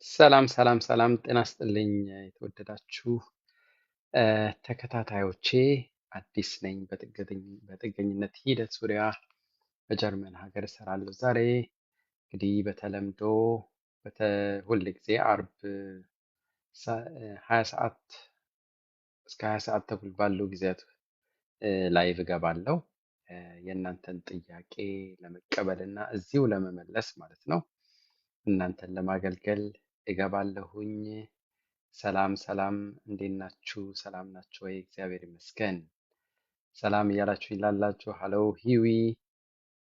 ሰላም ሰላም ሰላም ጤና ይስጥልኝ የተወደዳችሁ ተከታታዮቼ አዲስ ነኝ በጥገኝነት ሂደት ዙሪያ በጀርመን ሀገር እሰራለሁ። ዛሬ እንግዲህ በተለምዶ ሁል ጊዜ አርብ 20 ሰዓት እስከ 20 ሰዓት ተኩል ባለው ጊዜያት ላይቭ እገባለሁ የእናንተን ጥያቄ ለመቀበል እና እዚሁ ለመመለስ ማለት ነው። እናንተን ለማገልገል እገባለሁኝ። ሰላም ሰላም፣ እንዴት ናችሁ? ሰላም ናችሁ ወይ? እግዚአብሔር ይመስገን። ሰላም እያላችሁ ይላላችሁ። ሀለው ሂዊ፣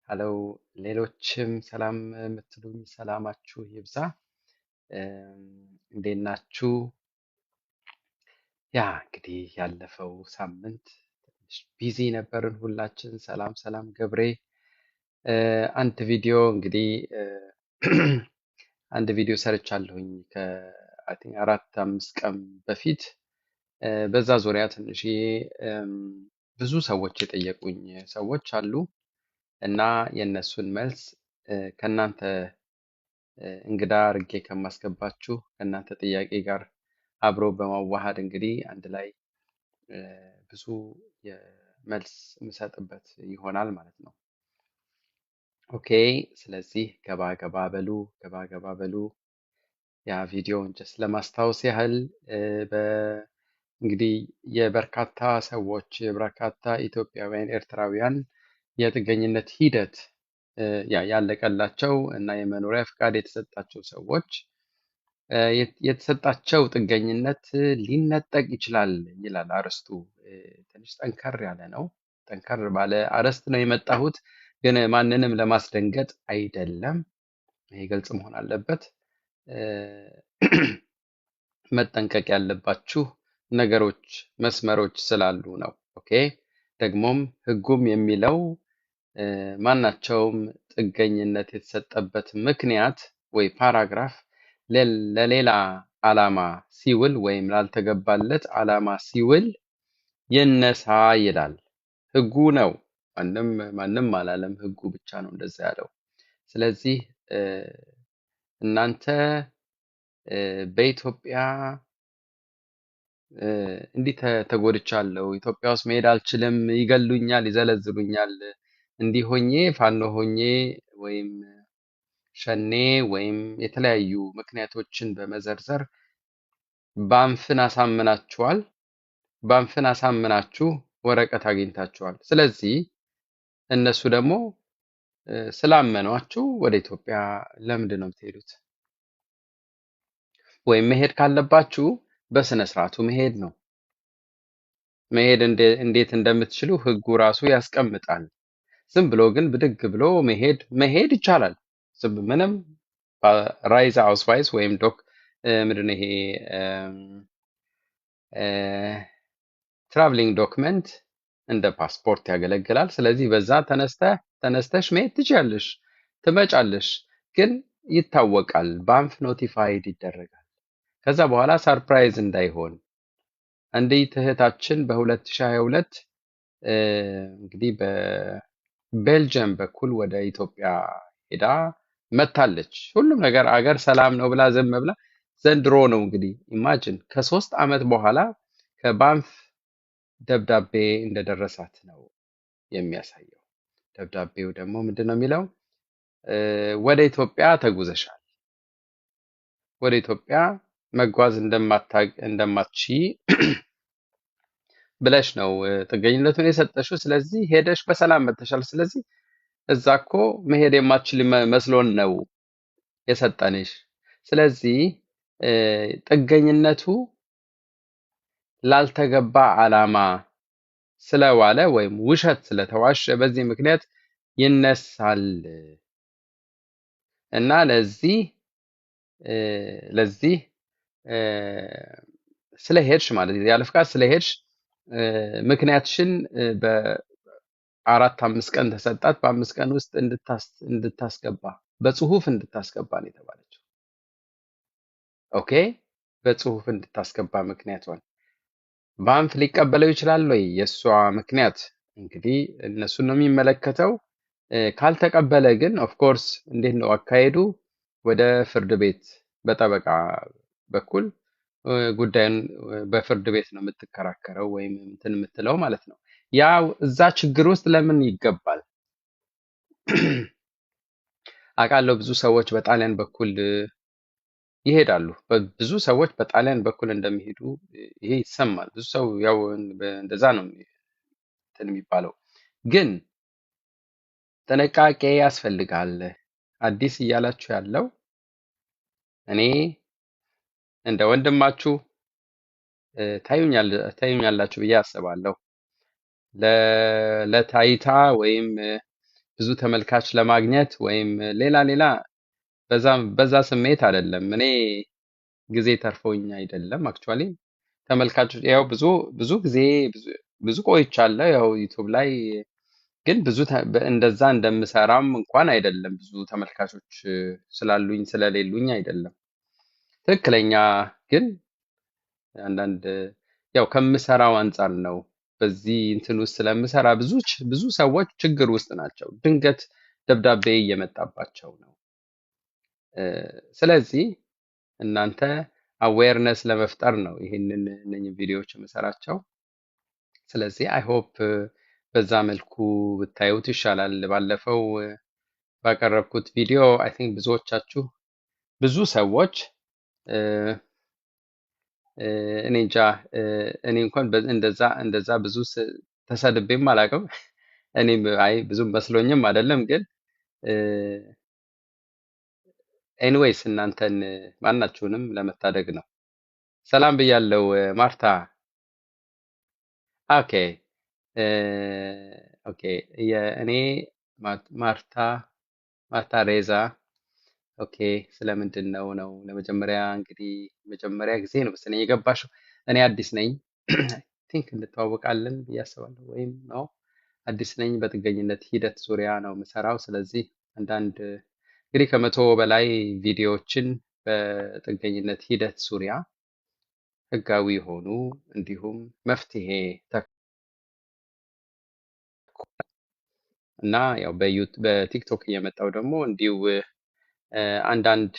ሀለው ሌሎችም ሰላም የምትሉኝ ሰላማችሁ ይብዛ። እንዴት ናችሁ? ያ እንግዲህ ያለፈው ሳምንት ትንሽ ቢዚ ነበርን ሁላችን። ሰላም ሰላም ገብሬ። አንድ ቪዲዮ እንግዲህ አንድ ቪዲዮ ሰርቻለሁኝ ከ4 5 ቀን በፊት በዛ ዙሪያ ትንሽ ብዙ ሰዎች የጠየቁኝ ሰዎች አሉ እና የእነሱን መልስ ከእናንተ እንግዳ አድርጌ ከማስገባችሁ ከእናንተ ጥያቄ ጋር አብሮ በማዋሃድ እንግዲህ አንድ ላይ ብዙ የመልስ የምሰጥበት ይሆናል ማለት ነው። ኦኬ፣ ስለዚህ ገባ ገባ በሉ። ያ ቪዲዮውን ጀስት ለማስታወስ ያህል እንግዲህ የበርካታ ሰዎች የበርካታ ኢትዮጵያውያን ኤርትራውያን የጥገኝነት ሂደት ያለቀላቸው እና የመኖሪያ ፍቃድ የተሰጣቸው ሰዎች የተሰጣቸው ጥገኝነት ሊነጠቅ ይችላል ይላል አርዕስቱ። ትንሽ ጠንከር ያለ ነው። ጠንከር ባለ አርዕስት ነው የመጣሁት፣ ግን ማንንም ለማስደንገጥ አይደለም። ይሄ ግልጽ መሆን አለበት። መጠንቀቅ ያለባችሁ ነገሮች መስመሮች ስላሉ ነው። ኦኬ። ደግሞም ህጉም የሚለው ማናቸውም ጥገኝነት የተሰጠበት ምክንያት ወይ ፓራግራፍ ለሌላ ዓላማ ሲውል ወይም ላልተገባለት ዓላማ ሲውል ይነሳ ይላል። ህጉ ነው። ማንም አላለም። ህጉ ብቻ ነው እንደዛ ያለው። ስለዚህ እናንተ በኢትዮጵያ እንዲህ ተጎድቻለሁ፣ ኢትዮጵያ ውስጥ መሄድ አልችልም፣ ይገሉኛል፣ ይዘለዝሉኛል፣ እንዲህ ሆኜ ፋኖ ሆኜ ወይም ሸኔ ወይም የተለያዩ ምክንያቶችን በመዘርዘር ባንፍን አሳምናችኋል። ባንፍን አሳምናችሁ ወረቀት አግኝታችኋል። ስለዚህ እነሱ ደግሞ ስላመኗችሁ ወደ ኢትዮጵያ ለምንድን ነው የምትሄዱት? ወይም መሄድ ካለባችሁ በስነ ስርዓቱ መሄድ ነው። መሄድ እንዴት እንደምትችሉ ህጉ ራሱ ያስቀምጣል። ዝም ብሎ ግን ብድግ ብሎ መሄድ ይቻላል። ምንም ራይዛ አውስቫይስ ወይም ምንድን ነው ይሄ ትራቭሊንግ ዶክመንት እንደ ፓስፖርት ያገለግላል። ስለዚህ በዛ ተነስተሽ መሄድ ትችያለሽ፣ ትመጫለሽ። ግን ይታወቃል፣ ባንፍ ኖቲፋይድ ይደረጋል። ከዛ በኋላ ሰርፕራይዝ እንዳይሆን አንዲት እህታችን በ2022 እንግዲህ በቤልጅየም በኩል ወደ ኢትዮጵያ ሄዳ መታለች። ሁሉም ነገር አገር ሰላም ነው ብላ ዝም ብላ ዘንድሮ ነው እንግዲህ ኢማጂን ከ3 ዓመት በኋላ ከባንፍ ደብዳቤ እንደደረሳት ነው የሚያሳየው። ደብዳቤው ደግሞ ምንድን ነው የሚለው? ወደ ኢትዮጵያ ተጉዘሻል፣ ወደ ኢትዮጵያ መጓዝ እንደማትቺ ብለሽ ነው ጥገኝነቱን የሰጠሽው። ስለዚህ ሄደሽ በሰላም መተሻል። ስለዚህ እዛ እኮ መሄድ የማትችል መስሎን ነው የሰጠንሽ። ስለዚህ ጥገኝነቱ ላልተገባ ዓላማ ስለዋለ ወይም ውሸት ስለተዋሸ በዚህ ምክንያት ይነሳል እና ለዚህ ስለሄድሽ ማለት ያለ ፍቃድ ስለሄድሽ ምክንያትሽን በ4-5 ቀን ተሰጣት። በ5 ቀን ውስጥ እንድታስገባ በጽሁፍ እንድታስገባ ነው የተባለችው። ኦኬ፣ በጽሁፍ እንድታስገባ ምክንያቷን ባንፍ ሊቀበለው ይችላል ወይ? የእሷ ምክንያት እንግዲህ እነሱን ነው የሚመለከተው። ካልተቀበለ ግን ኦፍኮርስ እንዴት ነው አካሄዱ? ወደ ፍርድ ቤት በጠበቃ በኩል ጉዳዩን በፍርድ ቤት ነው የምትከራከረው ወይም እንትን የምትለው ማለት ነው። ያ እዛ ችግር ውስጥ ለምን ይገባል? አውቃለሁ ብዙ ሰዎች በጣሊያን በኩል ይሄዳሉ። ብዙ ሰዎች በጣሊያን በኩል እንደሚሄዱ ይሄ ይሰማል። ብዙ ሰው ያው እንደዛ ነው እንትን የሚባለው። ግን ጥንቃቄ ያስፈልጋል። አዲስ እያላችሁ ያለው እኔ እንደ ወንድማችሁ ታዩኛላችሁ ብዬ አስባለሁ። ለታይታ ወይም ብዙ ተመልካች ለማግኘት ወይም ሌላ ሌላ በዛ ስሜት አይደለም። እኔ ጊዜ ተርፎኝ አይደለም። አክቹዋሊ ተመልካቾች ያው ብዙ ጊዜ ብዙ ቆይቻለሁ ያው ዩቲዩብ ላይ ግን እንደዛ እንደምሰራም እንኳን አይደለም። ብዙ ተመልካቾች ስላሉኝ ስለሌሉኝ አይደለም። ትክክለኛ ግን አንዳንድ ያው ከምሰራው አንጻር ነው። በዚህ እንትን ውስጥ ስለምሰራ ብዙ ሰዎች ችግር ውስጥ ናቸው። ድንገት ደብዳቤ እየመጣባቸው ነው። ስለዚህ እናንተ አዌርነስ ለመፍጠር ነው ይሄንን እነኝህ ቪዲዮዎች የምሰራቸው። ስለዚህ አይ ሆፕ በዛ መልኩ ብታዩት ይሻላል። ባለፈው ባቀረብኩት ቪዲዮ አይ ቲንክ ብዙዎቻችሁ ብዙ ሰዎች እኔ እንጃ እኔ እንኳን እንደዛ ብዙ ተሰድቤም አላውቅም። እኔም አይ ብዙም መስሎኝም አይደለም። ግን ኤኒዌይስ እናንተን ማናችሁንም ለመታደግ ነው። ሰላም ብያለው ማርታ። ኦኬ ኦኬ የእኔ ማርታ ሬዛ ኦኬ ስለምንድን ነው እንግዲህ መጀመሪያ ጊዜ ነው መሰለኝ የገባሽው። እኔ አዲስ ነኝ ቲንክ እንተዋወቃለን ብዬ አስባለሁ። ወይም ነው አዲስ ነኝ። በጥገኝነት ሂደት ዙሪያ ነው የምሰራው። ስለዚህ አንዳንድ እንግዲህ ከመቶ በላይ ቪዲዮዎችን በጥገኝነት ሂደት ዙሪያ ህጋዊ የሆኑ እንዲሁም መፍትሄ እና ያው በቲክቶክ እየመጣው ደግሞ እንዲሁ አንዳንድ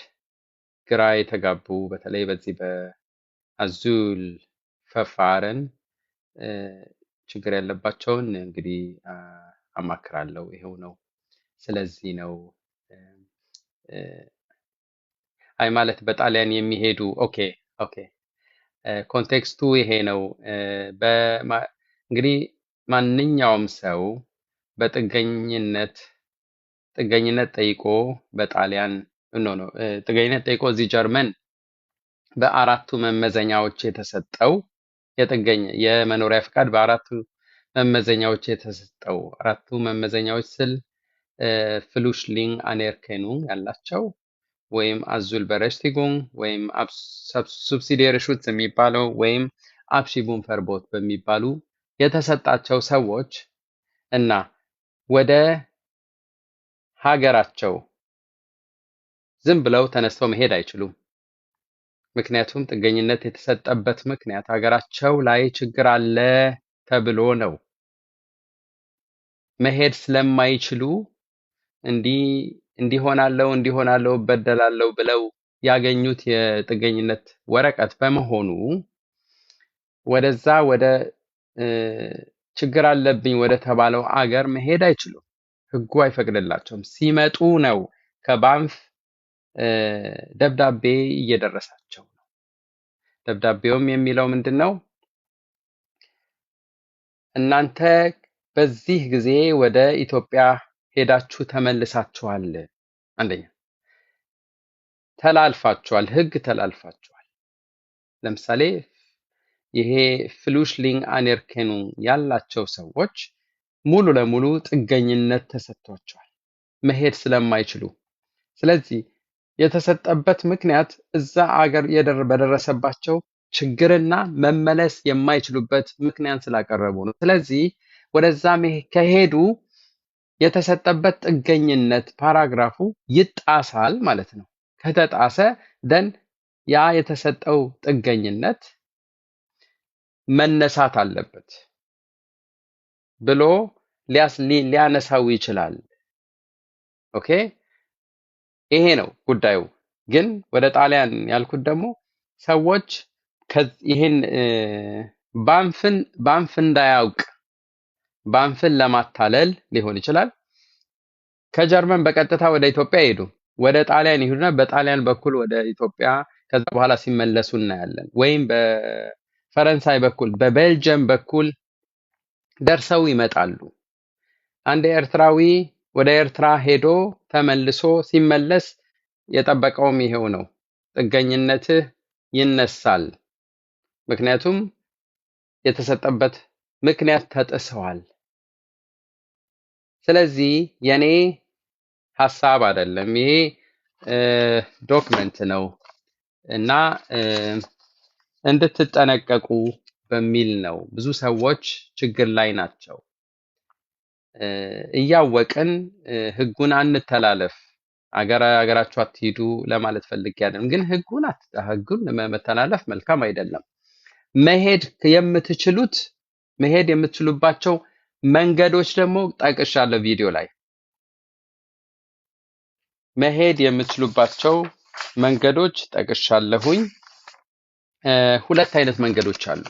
ግራ የተጋቡ በተለይ በዚህ በአዙል ፈፋረን ችግር ያለባቸውን እንግዲህ አማክራለሁ። ይሄው ነው። ስለዚህ ነው አይ ማለት በጣሊያን የሚሄዱ ኦኬ ኦኬ ኮንቴክስቱ ይሄ ነው። እንግዲህ ማንኛውም ሰው ጥገኝነት ጠይቆ በጣሊያን ኖ ጥገኝነት ጠይቆ እዚህ ጀርመን በአራቱ መመዘኛዎች የተሰጠው የመኖሪያ ፍቃድ በአራቱ መመዘኛዎች የተሰጠው አራቱ መመዘኛዎች ስል ፍሉሽሊንግ አኔርኬኑ ያላቸው ወይም አዙል በረሽቲጉንግ ወይም ሱብሲዲየሪ ሹትስ የሚባለው ወይም አብሺቡን ፈርቦት በሚባሉ የተሰጣቸው ሰዎች እና ወደ ሀገራቸው ዝም ብለው ተነስተው መሄድ አይችሉም። ምክንያቱም ጥገኝነት የተሰጠበት ምክንያት ሀገራቸው ላይ ችግር አለ ተብሎ ነው። መሄድ ስለማይችሉ እንዲሆናለው እበደላለው ብለው ያገኙት የጥገኝነት ወረቀት በመሆኑ ወደዛ ወደ ችግር አለብኝ ወደ ተባለው አገር መሄድ አይችሉም። ህጉ አይፈቅድላቸውም። ሲመጡ ነው ከባንፍ ደብዳቤ እየደረሳቸው ነው። ደብዳቤውም የሚለው ምንድን ነው? እናንተ በዚህ ጊዜ ወደ ኢትዮጵያ ሄዳችሁ ተመልሳችኋል። አንደኛ ተላልፋችኋል፣ ህግ ተላልፋችኋል። ለምሳሌ ይሄ ፍሉሽሊንግ አኔርኬኑ ያላቸው ሰዎች ሙሉ ለሙሉ ጥገኝነት ተሰጥቷቸዋል መሄድ ስለማይችሉ። ስለዚህ የተሰጠበት ምክንያት እዛ አገር በደረሰባቸው ችግርና መመለስ የማይችሉበት ምክንያት ስላቀረቡ ነው። ስለዚህ ወደዛ ከሄዱ የተሰጠበት ጥገኝነት ፓራግራፉ ይጣሳል ማለት ነው። ከተጣሰ ደን ያ የተሰጠው ጥገኝነት መነሳት አለበት ብሎ ሊያነሳው ይችላል። ኦኬ ይሄ ነው ጉዳዩ። ግን ወደ ጣሊያን ያልኩት ደግሞ ሰዎች ይሄን ባንፍ እንዳያውቅ ባንፍን ለማታለል ሊሆን ይችላል። ከጀርመን በቀጥታ ወደ ኢትዮጵያ ይሄዱ፣ ወደ ጣሊያን ይሄዱና በጣሊያን በኩል ወደ ኢትዮጵያ ከዛ በኋላ ሲመለሱ እናያለን። ወይም በፈረንሳይ በኩል በቤልጅየም በኩል ደርሰው ይመጣሉ። አንድ ኤርትራዊ ወደ ኤርትራ ሄዶ ተመልሶ ሲመለስ የጠበቀውም ይሄው ነው። ጥገኝነትህ ይነሳል። ምክንያቱም የተሰጠበት ምክንያት ተጥሰዋል። ስለዚህ የኔ ሐሳብ አይደለም፣ ይሄ ዶክመንት ነው እና እንድትጠነቀቁ በሚል ነው። ብዙ ሰዎች ችግር ላይ ናቸው። እያወቅን ህጉን አንተላለፍ፣ አገራችሁ አትሂዱ ለማለት ፈልጌ አይደለም። ግን ህጉን መተላለፍ መልካም አይደለም። መሄድ የምትችሉባቸው መንገዶች ደግሞ ጠቅሻለሁ ቪዲዮ ላይ። መሄድ የምትችሉባቸው መንገዶች ጠቅሻለሁኝ። ሁለት አይነት መንገዶች አሉ።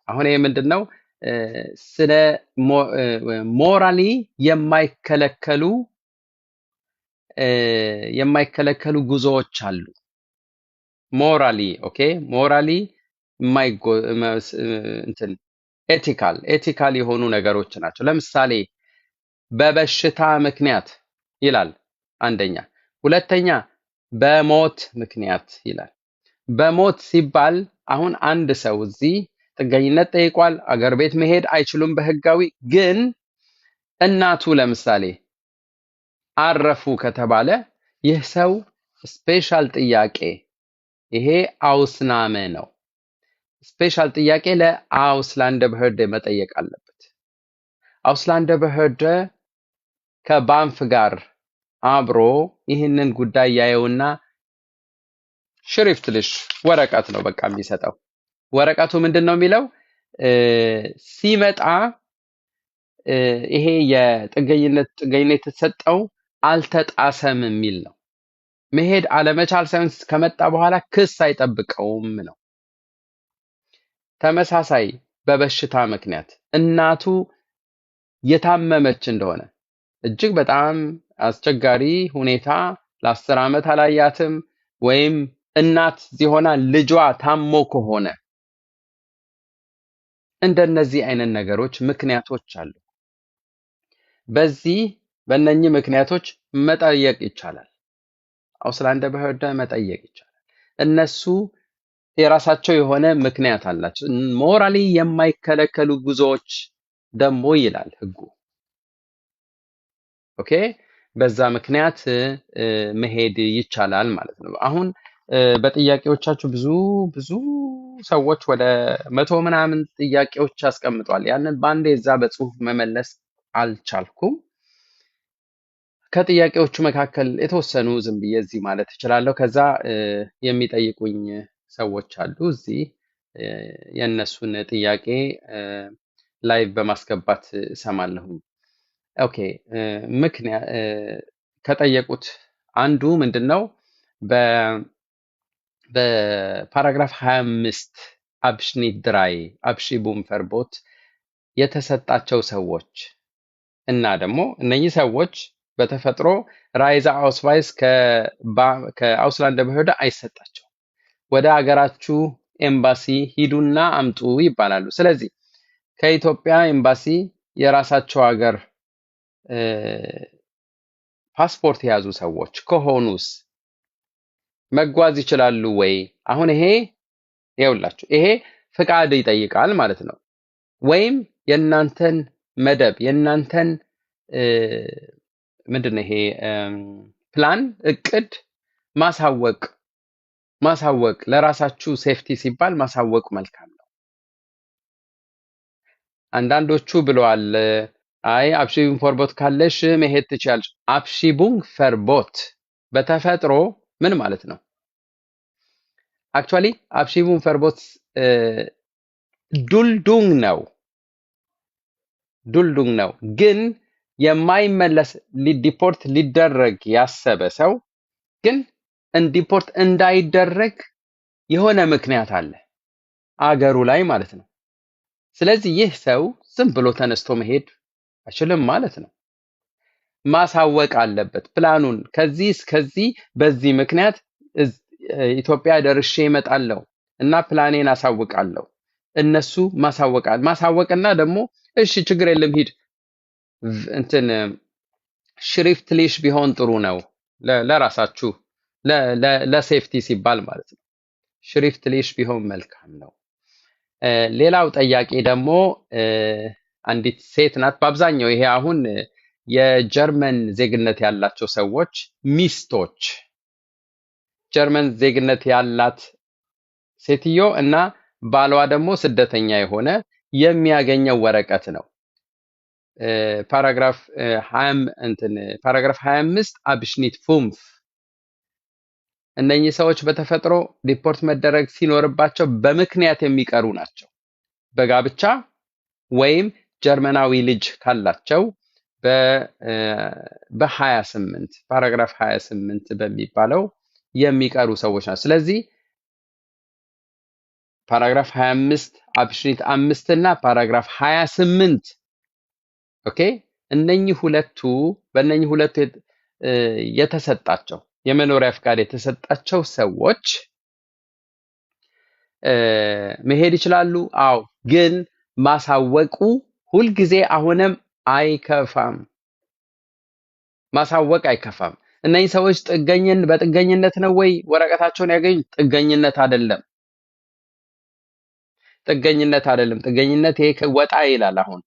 አሁን ይሄ ምንድነው? ስለ ሞራሊ የማይከለከሉ ጉዞዎች አሉ። ሞራሊ እንትን ኤቲካል የሆኑ ነገሮች ናቸው። ለምሳሌ በበሽታ ምክንያት ይላል አንደኛ። ሁለተኛ በሞት ምክንያት ይላል። በሞት ሲባል አሁን አንድ ሰው እዚህ ጥገኝነት ጠይቋል፣ አገር ቤት መሄድ አይችሉም በህጋዊ። ግን እናቱ ለምሳሌ አረፉ ከተባለ ይህ ሰው ስፔሻል ጥያቄ፣ ይሄ አውስናመ ነው። ስፔሻል ጥያቄ ለአውስላንደ በህርደ መጠየቅ አለበት። አውስላንደ በህርደ ከባንፍ ጋር አብሮ ይህንን ጉዳይ ያየውና ሽሪፍትልሽ ወረቀት ነው በቃ የሚሰጠው። ወረቀቱ ምንድን ነው የሚለው? ሲመጣ ይሄ ጥገኝነት የተሰጠው አልተጣሰም የሚል ነው። መሄድ አለመቻል ሳይሆን ከመጣ በኋላ ክስ አይጠብቀውም ነው። ተመሳሳይ በበሽታ ምክንያት እናቱ የታመመች እንደሆነ እጅግ በጣም አስቸጋሪ ሁኔታ ለ10 ዓመት አላያትም፣ ወይም እናት ዚሆና ልጇ ታሞ ከሆነ እንደነዚህ አይነት ነገሮች ምክንያቶች አሉ። በእነኚህ ምክንያቶች መጠየቅ ይቻላል። አውስላንደ በህርደ መጠየቅ ይቻላል። እነሱ የራሳቸው የሆነ ምክንያት አላቸው። ሞራሊ የማይከለከሉ ጉዞዎች ደግሞ ይላል ህጉ። ኦኬ፣ በዛ ምክንያት መሄድ ይቻላል ማለት ነው። አሁን በጥያቄዎቻችሁ ብዙ ሰዎች ወደ 100 ምናምን ጥያቄዎች አስቀምጧል። ያንን ባንዴ እዛ በጽሁፍ መመለስ አልቻልኩም። ከጥያቄዎቹ መካከል የተወሰኑ ዝም ብዬ እዚህ ማለት እችላለሁ። ከዛ የሚጠይቁኝ ሰዎች አሉ እዚህ የእነሱን ጥያቄ ላይቭ በማስገባት እሰማለሁ። ኦኬ፣ ምክንያት ከጠየቁት አንዱ ምንድነው በፓራግራፍ 25 አብሽኒት ድራይ አብሺቡም ፈርቦት የተሰጣቸው ሰዎች እና ደግሞ እነኚህ ሰዎች በተፈጥሮ ራይዛ አውስቫይስ ከአውስላንደ በህርደ አይሰጣቸው፣ ወደ ሀገራችሁ ኤምባሲ ሂዱና አምጡ ይባላሉ። ስለዚህ ከኢትዮጵያ ኤምባሲ የራሳቸው ሀገር ፓስፖርት የያዙ ሰዎች ከሆኑስ መጓዝ ይችላሉ ወይ? አሁን ይሄ ይኸውላችሁ፣ ይሄ ፍቃድ ይጠይቃል ማለት ነው። ወይም የእናንተን መደብ የእናንተን ምንድነው ይሄ ፕላን እቅድ ማሳወቅ ለራሳችሁ ሴፍቲ ሲባል ማሳወቅ መልካም ነው። አንዳንዶቹ ብለዋል፣ አይ አብሺቡንግ ፈርቦት ካለሽ መሄድ ትችያለሽ። አብሺቡንግ ፈርቦት በተፈጥሮ ምን ማለት ነው? አክቹአሊ አብሺቡንግ ፈርቦት ዱልዱንግ ነው። ግን የማይመለስ ዲፖርት ሊደረግ ያሰበ ሰው ግን ዲፖርት እንዳይደረግ የሆነ ምክንያት አለ አገሩ ላይ ማለት ነው። ስለዚህ ይህ ሰው ዝም ብሎ ተነስቶ መሄድ አይችልም ማለት ነው። ማሳወቅ አለበት ፕላኑን። ከዚህ እስከዚህ በዚህ ምክንያት ኢትዮጵያ ደርሼ እመጣለሁ እና ፕላኔን አሳውቃለሁ። እነሱ ማሳወቅና ደግሞ እሺ ችግር የለም ሂድ እንትን ሽሪፍትሊሽ ቢሆን ጥሩ ነው ለራሳችሁ ለሴፍቲ ሲባል ማለት ነው። ሽሪፍትሊሽ ቢሆን መልካም ነው። ሌላው ጠያቂ ደግሞ አንዲት ሴት ናት። በአብዛኛው ይሄ አሁን የጀርመን ዜግነት ያላቸው ሰዎች ሚስቶች ጀርመን ዜግነት ያላት ሴትዮ እና ባሏ ደግሞ ስደተኛ የሆነ የሚያገኘው ወረቀት ነው። ፓራግራፍ 25 አብሽኒት 5 እነኚህ ሰዎች በተፈጥሮ ሪፖርት መደረግ ሲኖርባቸው በምክንያት የሚቀሩ ናቸው። በጋብቻ ወይም ጀርመናዊ ልጅ ካላቸው በ28 ፓራግራፍ 28 በሚባለው የሚቀሩ ሰዎች ናቸው። ስለዚህ ፓራግራፍ 25 አብሽኒት 5 እና ፓራግራፍ 28 ኦኬ በእነኚህ ሁለቱ የተሰጣቸው የመኖሪያ ፍቃድ የተሰጣቸው ሰዎች መሄድ ይችላሉ። አዎ፣ ግን ማሳወቁ ሁልጊዜ አሁንም አይከፋም። ማሳወቅ አይከፋም። እነኚህ ሰዎች በጥገኝነት ነው ወይ ወረቀታቸውን ያገኙት? ጥገኝነት አይደለም። ጥገኝነት ይሄ ወጣ ይላል። አሁን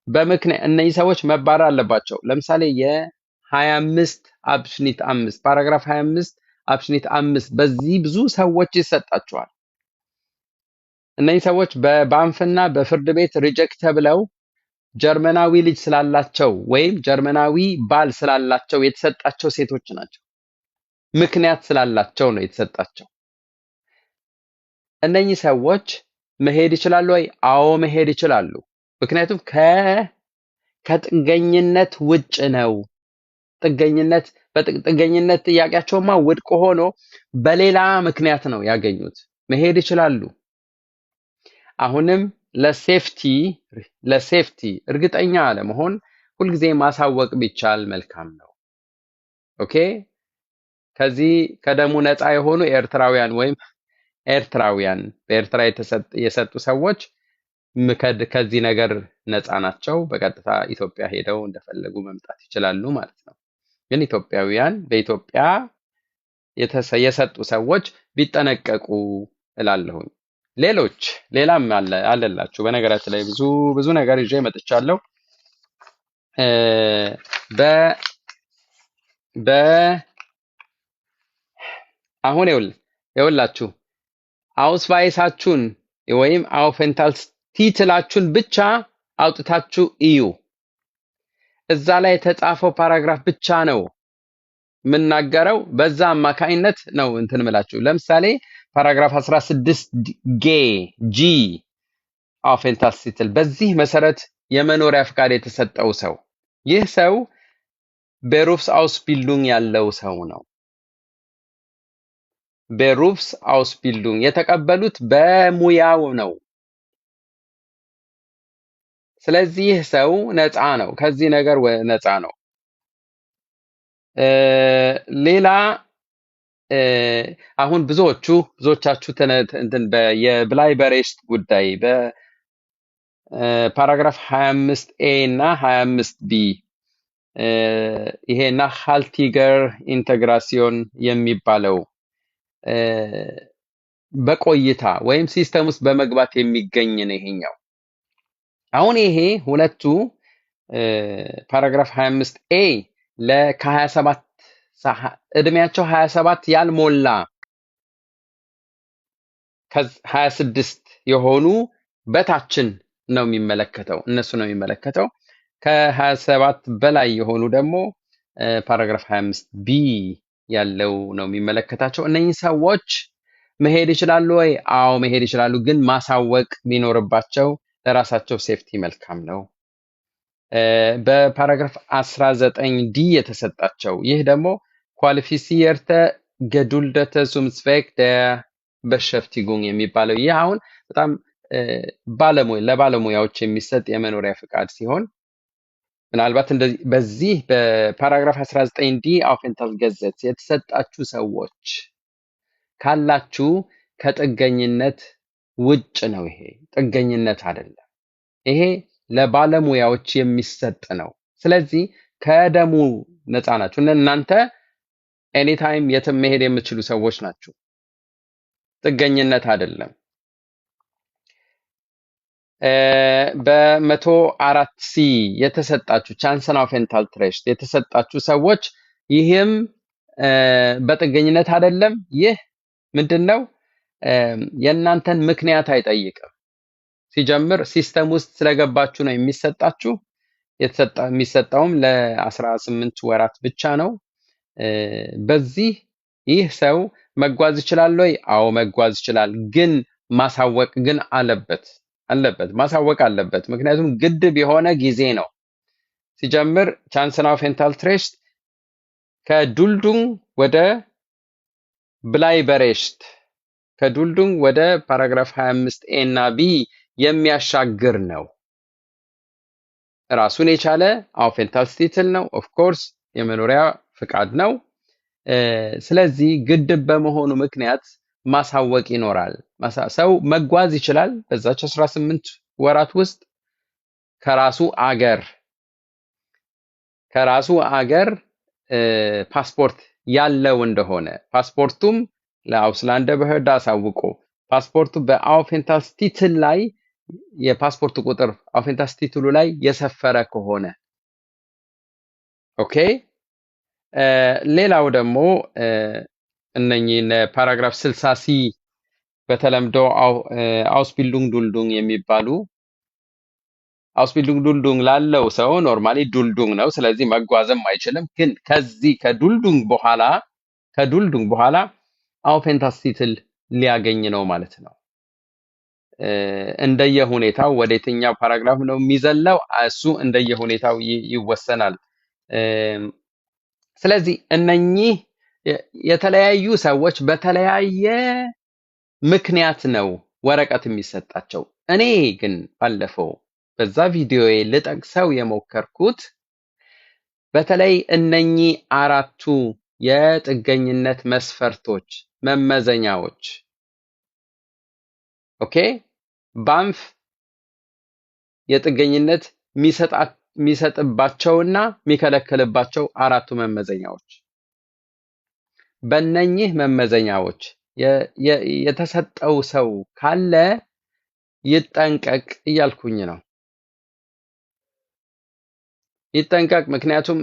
በምክንያት እነኚህ ሰዎች መባረር አለባቸው። ለምሳሌ የ25 አብሽኒት 5 ፓራግራፍ 25 አብሽኒት 5 በዚህ ብዙ ሰዎች ይሰጣቸዋል። እነኚህ ሰዎች በባንፍና በፍርድ ቤት ሪጀክት ተብለው ጀርመናዊ ልጅ ስላላቸው ወይም ጀርመናዊ ባል ስላላቸው የተሰጣቸው ሴቶች ናቸው። ምክንያት ስላላቸው ነው የተሰጣቸው። እነኚህ ሰዎች መሄድ ይችላሉ ወይ? አዎ መሄድ ይችላሉ። ምክንያቱም ከጥገኝነት ውጭ ነው። ጥገኝነት ጥያቄያቸውማ ውድቅ ሆኖ በሌላ ምክንያት ነው ያገኙት። መሄድ ይችላሉ። አሁንም ለሴፍቲ እርግጠኛ ለመሆን ሁልጊዜ ማሳወቅ ቢቻል መልካም ነው። ኦኬ ከዚህ ከደሙ ነፃ የሆኑ ኤርትራውያን ወይም ኤርትራውያን በኤርትራ የሰጡ ሰዎች ከዚህ ነገር ነፃ ናቸው። በቀጥታ ኢትዮጵያ ሄደው እንደፈለጉ መምጣት ይችላሉ ማለት ነው። ግን ኢትዮጵያውያን በኢትዮጵያ የሰጡ ሰዎች ቢጠነቀቁ እላለሁኝ። ሌላም አለላችሁ። በነገራችን ላይ ብዙ ነገር ይዤ መጥቻለሁ። አሁን ይኸውላችሁ አውስቫይሳችሁን ወይም አውፌንታልስቲትላችሁን ብቻ አውጥታችሁ እዩ። እዛ ላይ የተጻፈው ፓራግራፍ ብቻ ነው የምናገረው። በዛ አማካይነት ነው እንትን ምላችሁ። ለምሳሌ ፓራግራፍ 16 ጂ አውፌንታልስቲትል በዚህ መሰረት የመኖሪያ ፍቃድ የተሰጠው ሰው ይህ ሰው ቤሩፍስ አውስቢልዱንግ ያለው ሰው ነው። ቤሩፍስ አውስቢልዱንግ የተቀበሉት በሙያው ነው። ስለዚህ ይህ ሰው ነፃ ነው፣ ከዚህ ነገር ነፃ ነው። ሌላ አሁን ብዙዎቻችሁ የብላይበሬስት ጉዳይ በፓራግራፍ 25 ኤ እና 25 ቢ ይሄ ናሃልቲገር ኢንተግራሲዮን የሚባለው በቆይታ ወይም ሲስተም ውስጥ በመግባት የሚገኝ ነው ይሄኛው። አሁን ይሄ ሁለቱ ፓራግራፍ 25 ኤ ከ27 እድሜያቸው 27 ያልሞላ ከ26 የሆኑ በታችን ነው የሚመለከተው፣ እነሱ ነው የሚመለከተው። ከ27 በላይ የሆኑ ደግሞ ፓራግራፍ 25 ቢ ያለው ነው የሚመለከታቸው። እነኚህ ሰዎች መሄድ ይችላሉ ወይ? አዎ መሄድ ይችላሉ፣ ግን ማሳወቅ ቢኖርባቸው ለራሳቸው ሴፍቲ መልካም ነው። በፓራግራፍ 19 ዲ የተሰጣቸው ይህ ደግሞ ኳሊፊሲየርተ geduldete zum Zweck der Beschäftigung የሚባለው ይህ አሁን በጣም ለባለሙያዎች የሚሰጥ የመኖሪያ ፍቃድ ሲሆን ምናልባት እንደዚህ በዚህ በፓራግራፍ 19 ዲ Aufenthaltsgesetz የተሰጣችሁ ሰዎች ካላችሁ ከጥገኝነት ውጭ ነው። ይሄ ጥገኝነት አይደለም። ይሄ ለባለሙያዎች የሚሰጥ ነው። ስለዚህ ከደሙ ነፃ ናችሁ። እናንተ ኤኒታይም የትም መሄድ የምትችሉ ሰዎች ናችሁ። ጥገኝነት አይደለም። በ104 ሲ የተሰጣችሁ ቻንስን Aufenthaltsrecht የተሰጣችሁ ሰዎች ይህም በጥገኝነት አይደለም። ይህ ምንድነው? የእናንተን ምክንያት አይጠይቅም። ሲጀምር ሲስተም ውስጥ ስለገባችሁ ነው የሚሰጣችሁ። የሚሰጠውም ለ18 ወራት ብቻ ነው። በዚህ ይህ ሰው መጓዝ ይችላል ወይ? አዎ መጓዝ ይችላል። ግን ማሳወቅ ግን አለበት ማሳወቅ አለበት። ምክንያቱም ግድብ የሆነ ጊዜ ነው። ሲጀምር ቻንስን Aufenthaltsrecht ከዱልዱንግ ወደ ብላይበሬሽት ከዱልዱንግ ወደ ፓራግራፍ 25 ኤ እና ቢ የሚያሻግር ነው። ራሱን የቻለ Aufenthaltstitel ነው። ኦፍ ኮርስ የመኖሪያ ፍቃድ ነው። ስለዚህ ግድብ በመሆኑ ምክንያት ማሳወቅ ይኖራል። ሰው መጓዝ ይችላል በዛች 18 ወራት ውስጥ ከራሱ አገር ፓስፖርት ያለው እንደሆነ ፓስፖርቱም ለአውስላንደrbehörde አሳውቆ ፓስፖርቱ በአውፌንታልስቲትል ላይ የፓስፖርት ቁጥር አውፌንታልስቲትሉ ላይ የሰፈረ ከሆነ ኦኬ። ሌላው ደግሞ እነኚህን ፓራግራፍ 60 ሲ በተለምዶ አውስቢልዱንግ ዱልዱንግ የሚባሉ አውስቢልዱንግ ዱልዱንግ ላለው ሰው ኖርማሊ ዱልዱንግ ነው። ስለዚህ መጓዝም አይችልም። ግን ከዚህ ከዱልዱንግ በኋላ አውፌንታልስቲትል ሊያገኝ ነው ማለት ነው። እንደየሁኔታው ወደ የትኛው ፓራግራፍ ነው የሚዘለው እሱ እንደየሁኔታው ይወሰናል። ስለዚህ እነኚህ የተለያዩ ሰዎች በተለያየ ምክንያት ነው ወረቀት የሚሰጣቸው። እኔ ግን ባለፈው በዛ ቪዲዮዬ ልጠቅሰው የሞከርኩት በተለይ እነኚህ አራቱ የጥገኝነት መስፈርቶች መመዘኛዎች ኦኬ ባንፍ የጥገኝነት የሚሰጥባቸውና የሚከለክልባቸው አራቱ መመዘኛዎች በእነኚህ መመዘኛዎች የተሰጠው ሰው ካለ ይጠንቀቅ እያልኩኝ ነው። ይጠንቀቅ ምክንያቱም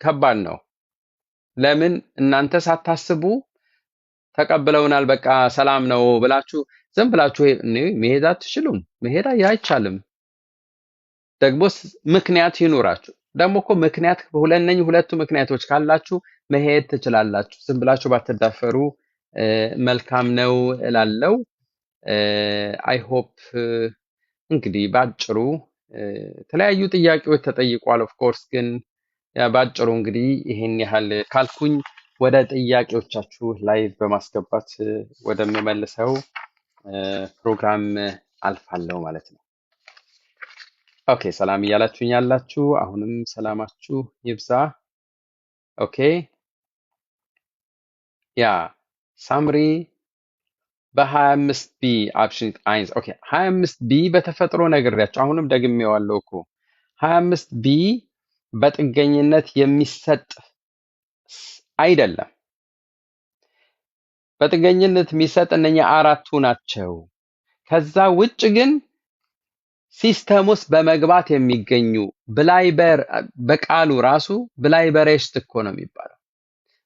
ከባድ ነው። ለምን እናንተ ሳታስቡ ተቀብለውናል በቃ ሰላም ነው ብላችሁ ዝም ብላችሁ መሄድ አትችሉም። መሄድ አይቻልም። ደግሞ ምክንያት ይኖራችሁ። ደግሞ እኮ ምክንያት ሁለቱ ምክንያቶች ካላችሁ መሄድ ትችላላችሁ። ዝም ብላችሁ ባትዳፈሩ መልካም ነው እላለሁ። አይ ሆፕ እንግዲህ ባጭሩ የተለያዩ ጥያቄዎች ተጠይቋል። ኦፍ ኮርስ ግን ባጭሩ እንግዲህ ይሄን ያህል ካልኩኝ ወደ ጥያቄዎቻችሁ ላይቭ በማስገባት ወደምመልሰው ፕሮግራም አልፋለሁ ማለት ነው። ኦኬ ሰላም እያላችሁኝ ያላችሁ አሁንም ሰላማችሁ ይብዛ። ኦኬ ያ ሳምሪ በ25 ቢ ኦፕሽን 1 ኦኬ 25 ቢ በተፈጥሮ ነግሬያችሁ አሁንም ደግሜዋለሁ እኮ 25 ቢ በጥገኝነት የሚሰጥ አይደለም። በጥገኝነት የሚሰጥ እነኛ አራቱ ናቸው። ከዛ ውጭ ግን ሲስተም ውስጥ በመግባት የሚገኙ ብላይበር በቃሉ ራሱ ብላይበሬሽት እኮ ነው የሚባለው።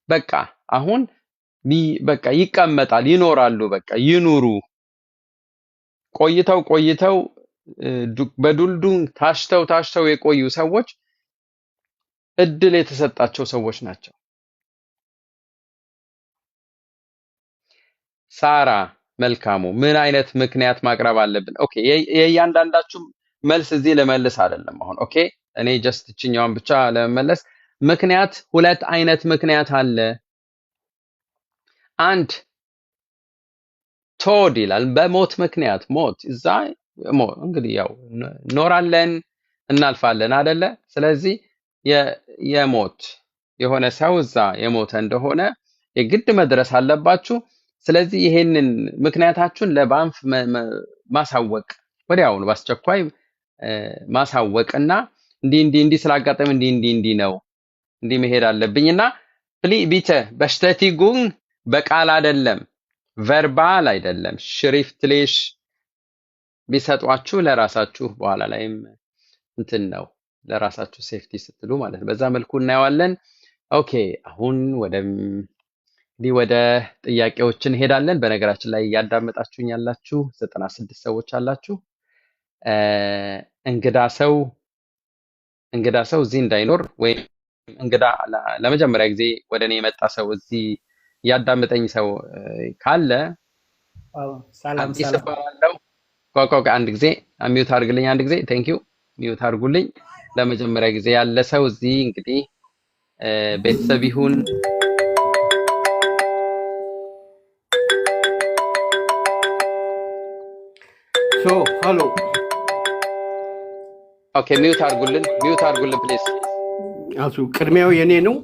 በቃ አሁን በቃ ይቀመጣል ይኖራሉ። በቃ ይኑሩ ቆይተው በዱልዱን ታሽተው የቆዩ ሰዎች እድል የተሰጣቸው ሰዎች ናቸው። ሳራ መልካሙ ምን አይነት ምክንያት ማቅረብ አለብን? ኦኬ የእያንዳንዳችሁ መልስ እዚህ ለመልስ አይደለም አሁን። ኦኬ እኔ ጀስት እችኛዋን ብቻ ለመመለስ ምክንያት ሁለት አይነት ምክንያት አለ። አንድ ቶድ ይላል በሞት ምክንያት ሞት እዛ እንግዲህ ያው ኖራለን እናልፋለን አይደለ? ስለዚህ የሞት የሆነ ሰው እዛ የሞተ እንደሆነ የግድ መድረስ አለባችሁ። ስለዚህ ይሄንን ምክንያታችሁን ለባንፍ ማሳወቅ ወዲያውኑ በአስቸኳይ ማሳወቅና እንዲህ ስላጋጠመ እንዲህ ነው እንዲህ መሄድ አለብኝና ቢተ በሽተቲጉን በቃል አይደለም ቨርባል አይደለም ሽሪፍትሊሽ ቢሰጧችሁ ለራሳችሁ በኋላ ላይም እንትን ነው ለራሳችሁ ሴፍቲ ስትሉ ማለት ነው። በዛ መልኩ እናየዋለን። ኦኬ አሁን ወደ ጥያቄዎች እንሄዳለን። በነገራችን ላይ እያዳመጣችሁኝ ያላችሁ 96 ሰዎች አላችሁ። እንግዳ ሰው እዚህ እንዳይኖር ወይም እንግዳ ለመጀመሪያ ጊዜ ወደ እኔ የመጣ ሰው እዚህ ያዳመጠኝ ሰው ካለ ሰላም ይሰባራለው። ቆቆ አንድ ጊዜ ሚውት አድርግልኝ። አንድ ጊዜ ቴንክ ዩ ሚውት አድርጉልኝ። ለመጀመሪያ ጊዜ ያለ ሰው እዚህ እንግዲህ ቤተሰብ ይሁን ሄሎ ኦኬ ሚውት አድርጉልን ፕሊዝ። አሱ ቅድሚያው የኔ ነው።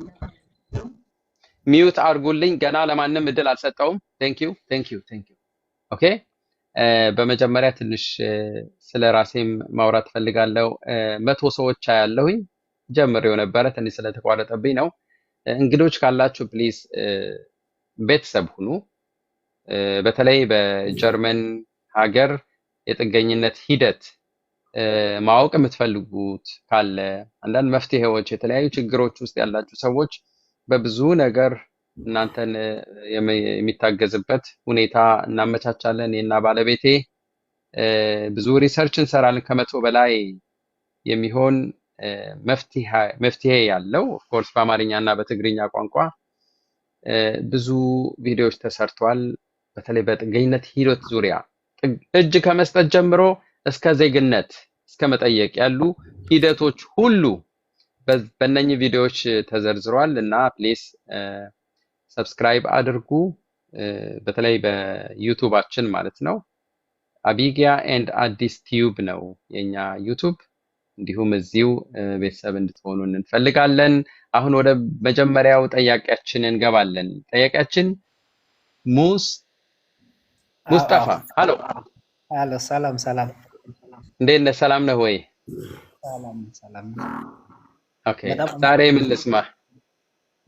ሚውት አድርጉልኝ። ገና ለማንም እድል አልሰጠውም። ቴንክ ዩ ኦኬ በመጀመሪያ ትንሽ ስለ ራሴም ማውራት ፈልጋለሁ። 100 ሰዎች ያለሁኝ ጀምሬው ነበረ ትንሽ ስለተቋረጠብኝ ነው። እንግዶች ካላችሁ ፕሊዝ ቤተሰብ ሁኑ። በተለይ በጀርመን ሀገር የጥገኝነት ሂደት ማወቅ የምትፈልጉት ካለ አንዳንድ መፍትሄዎች የተለያዩ ችግሮች ውስጥ ያላችሁ ሰዎች በብዙ ነገር እናንተን የሚታገዝበት ሁኔታ እናመቻቻለን። የና ባለቤቴ ብዙ ሪሰርች እንሰራለን። 100 በላይ የሚሆን መፍትሄ ያለው ኦፍ ኮርስ በአማርኛ እና በትግርኛ ቋንቋ ብዙ ቪዲዮዎች ተሰርተዋል። በተለይ በጥገኝነት ሂደት ዙሪያ እጅ ከመስጠት ጀምሮ እስከ ዜግነት እስከ መጠየቅ ያሉ ሂደቶች ሁሉ በእነኚህ ቪዲዮዎች ተዘርዝሯል እና ፕሊስ ሰብስክራይብ አድርጉ። በተለይ በዩቲዩባችን ማለት ነው። አቢጊያ ኤንድ አዲስ ቲዩብ ነው የኛ ዩቲዩብ። እንዲሁም እዚሁ ቤተሰብ እንድትሆኑ እንፈልጋለን። አሁን ወደ መጀመሪያው ጥያቄያችን እንገባለን። ጥያቄያችን ሙስጠፋ ሄሎ ሰላም እንዴት ነህ? ሰላም ነህ ወይ? ሰላም ኦኬ ዛሬ ምን ልስማ?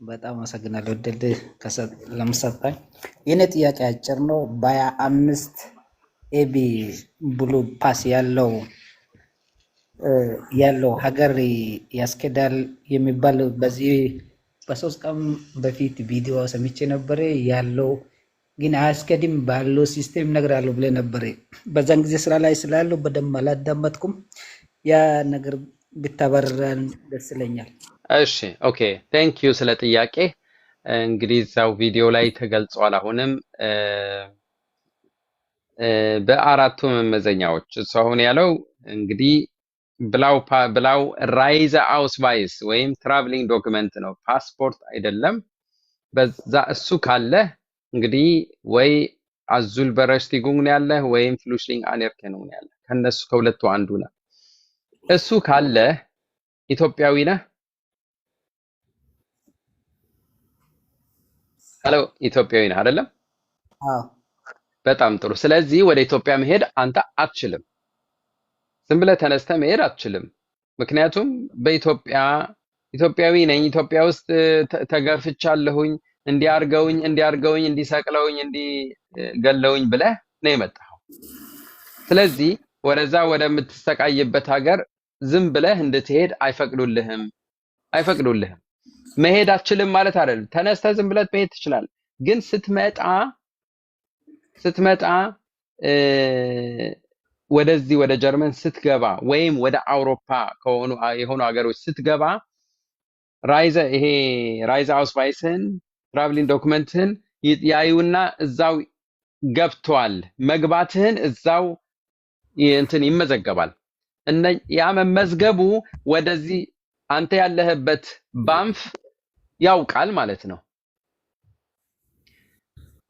በጣም አመሰግናለሁ እድል ለምሰጣኝ። የኔ ጥያቄ አጭር ነው። በ25 ኤቢ ብሉ ፓስ ያለው ሀገር ያስኬዳል የሚባል በዚህ በ3 ቀን በፊት ቪዲዮ ሰምቼ ነበር። ያለው ግን አያስኬድም ባለው ሲስተም ነገር አለው ብለ ነበር። በዛን ጊዜ ስራ ላይ ስላለው በደንብ አላዳመጥኩም። ያ ነገር ብታበረራን ደስ ይለኛል። እሺ ኦኬ ቴንክ ዩ ስለ ጥያቄ። እንግዲህ እዛው ቪዲዮ ላይ ተገልጿል። አሁንም በአራቱ መመዘኛዎች እሱ አሁን ያለው እንግዲህ ብላው ራይዘ አውስቫይስ ወይም ትራቭሊንግ ዶክመንት ነው፣ ፓስፖርት አይደለም። በዛ እሱ ካለ እንግዲህ ወይ አዙል በረሽቲጉን ነው ያለ ወይም ፍሉሽሊንግ አኔርኬኑን ነው ያለ። ከነሱ ከሁለቱ አንዱ ነው። እሱ ካለ ኢትዮጵያዊ ነህ? ሄሎ ኢትዮጵያዊ ነህ አይደለም? አዎ በጣም ጥሩ። ስለዚህ ወደ ኢትዮጵያ መሄድ አንተ አትችልም። ዝም ብለህ ተነስተህ መሄድ አትችልም። ምክንያቱም ኢትዮጵያዊ ነኝ፣ ኢትዮጵያ ውስጥ ተገርፍቻለሁኝ፣ እንዲያርገውኝ እንዲሰቅለውኝ እንዲገለውኝ ብለህ ነው የመጣኸው። ስለዚህ ወደዛ ወደምትሰቃይበት ሀገር ዝም ብለህ እንድትሄድ አይፈቅዱልህም። መሄድ አትችልም ማለት አይደለም። ተነስተህ ዝም ብለህ መሄድ ትችላለህ። ግን ስትመጣ ወደዚህ ወደ ጀርመን ስትገባ ወይም ወደ አውሮፓ የሆኑ ሀገሮች ስትገባ ራይዘ አውስቫይስህን ትራቭሊንግ ዶክመንትህን ያዩና እዛው ገብቷል መግባትህን እዛው እንትን ይመዘገባል። ያ መመዝገቡ ወደዚህ አንተ ያለህበት ባንፍ ያውቃል ማለት ነው።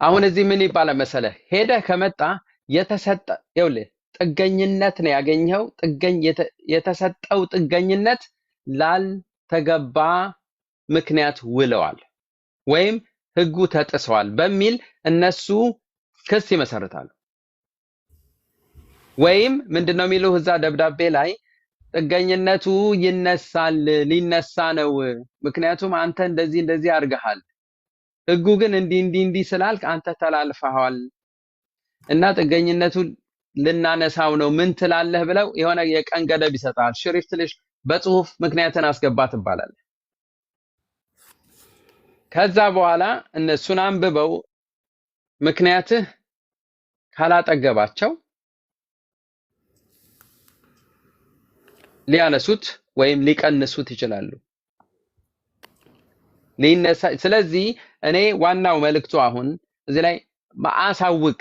አሁን እዚህ ምን ይባላል መሰለህ? ሄደህ ከመጣ የተሰጠ ይኸውልህ ጥገኝነት ነው ያገኘው። የተሰጠው ጥገኝነት ላልተገባ ምክንያት ውለዋል ወይም ህጉ ተጥሰዋል በሚል እነሱ ክስ ይመሰርታሉ። ወይም ምንድነው የሚሉ እዛ ደብዳቤ ላይ ጥገኝነቱ ይነሳል፣ ሊነሳ ነው፣ ምክንያቱም አንተ እንደዚህ አድርገሃል፣ ህጉ ግን እንዲህ ስላልክ አንተ ተላልፈሃል እና ጥገኝነቱ ልናነሳው ነው፣ ምን ትላለህ ብለው የሆነ የቀን ገደብ ይሰጣል። ሽሪፍት ልሽ በጽሁፍ ምክንያትን አስገባ ትባላለህ። ከዛ በኋላ እነሱን አንብበው ምክንያትህ ካላጠገባቸው ሊያነሱት ወይም ሊቀንሱት ይችላሉ። ስለዚህ እኔ ዋናው መልእክቱ አሁን እዚህ ላይ ማሳውቅ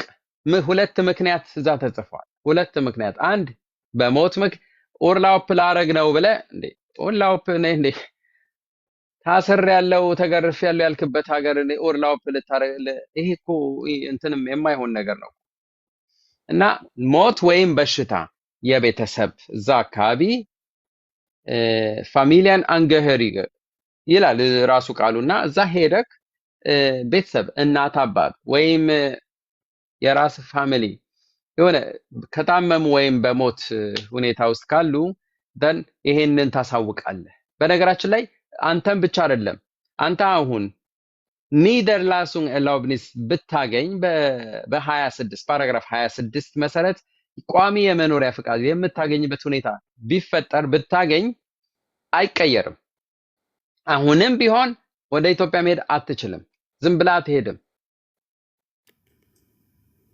ሁለት ምክንያት እዛ ተጽፏል። ሁለት ምክንያት፣ አንድ በሞት ኦርላውፕ ላረግ ነው ብለ እንዴ ኦርላውፕ ነህ እንዴ ታስር ያለው ተገርፍ ያለው ያልክበት ሀገር እንዴ ኦርላውፕ ልታረግ? ይሄ እኮ እንትንም የማይሆን ነገር ነው። እና ሞት ወይም በሽታ የቤተሰብ እዛ አካባቢ ፋሚሊያን አንገህሪግ ይላል ራሱ ቃሉና እዛ ሄደክ ቤተሰብ እናት አባት ወይም የራስ ፋሚሊ የሆነ ከታመሙ ወይም በሞት ሁኔታ ውስጥ ካሉ ደን ይሄንን ታሳውቃለህ። በነገራችን ላይ አንተም ብቻ አይደለም አንተ አሁን ኒደርላሱን ኤላውብኒስ ብታገኝ በ26 ፓራግራፍ 26 መሰረት ቋሚ የመኖሪያ ፍቃድ የምታገኝበት ሁኔታ ቢፈጠር ብታገኝ አይቀየርም። አሁንም ቢሆን ወደ ኢትዮጵያ መሄድ አትችልም። ዝም ብላ አትሄድም።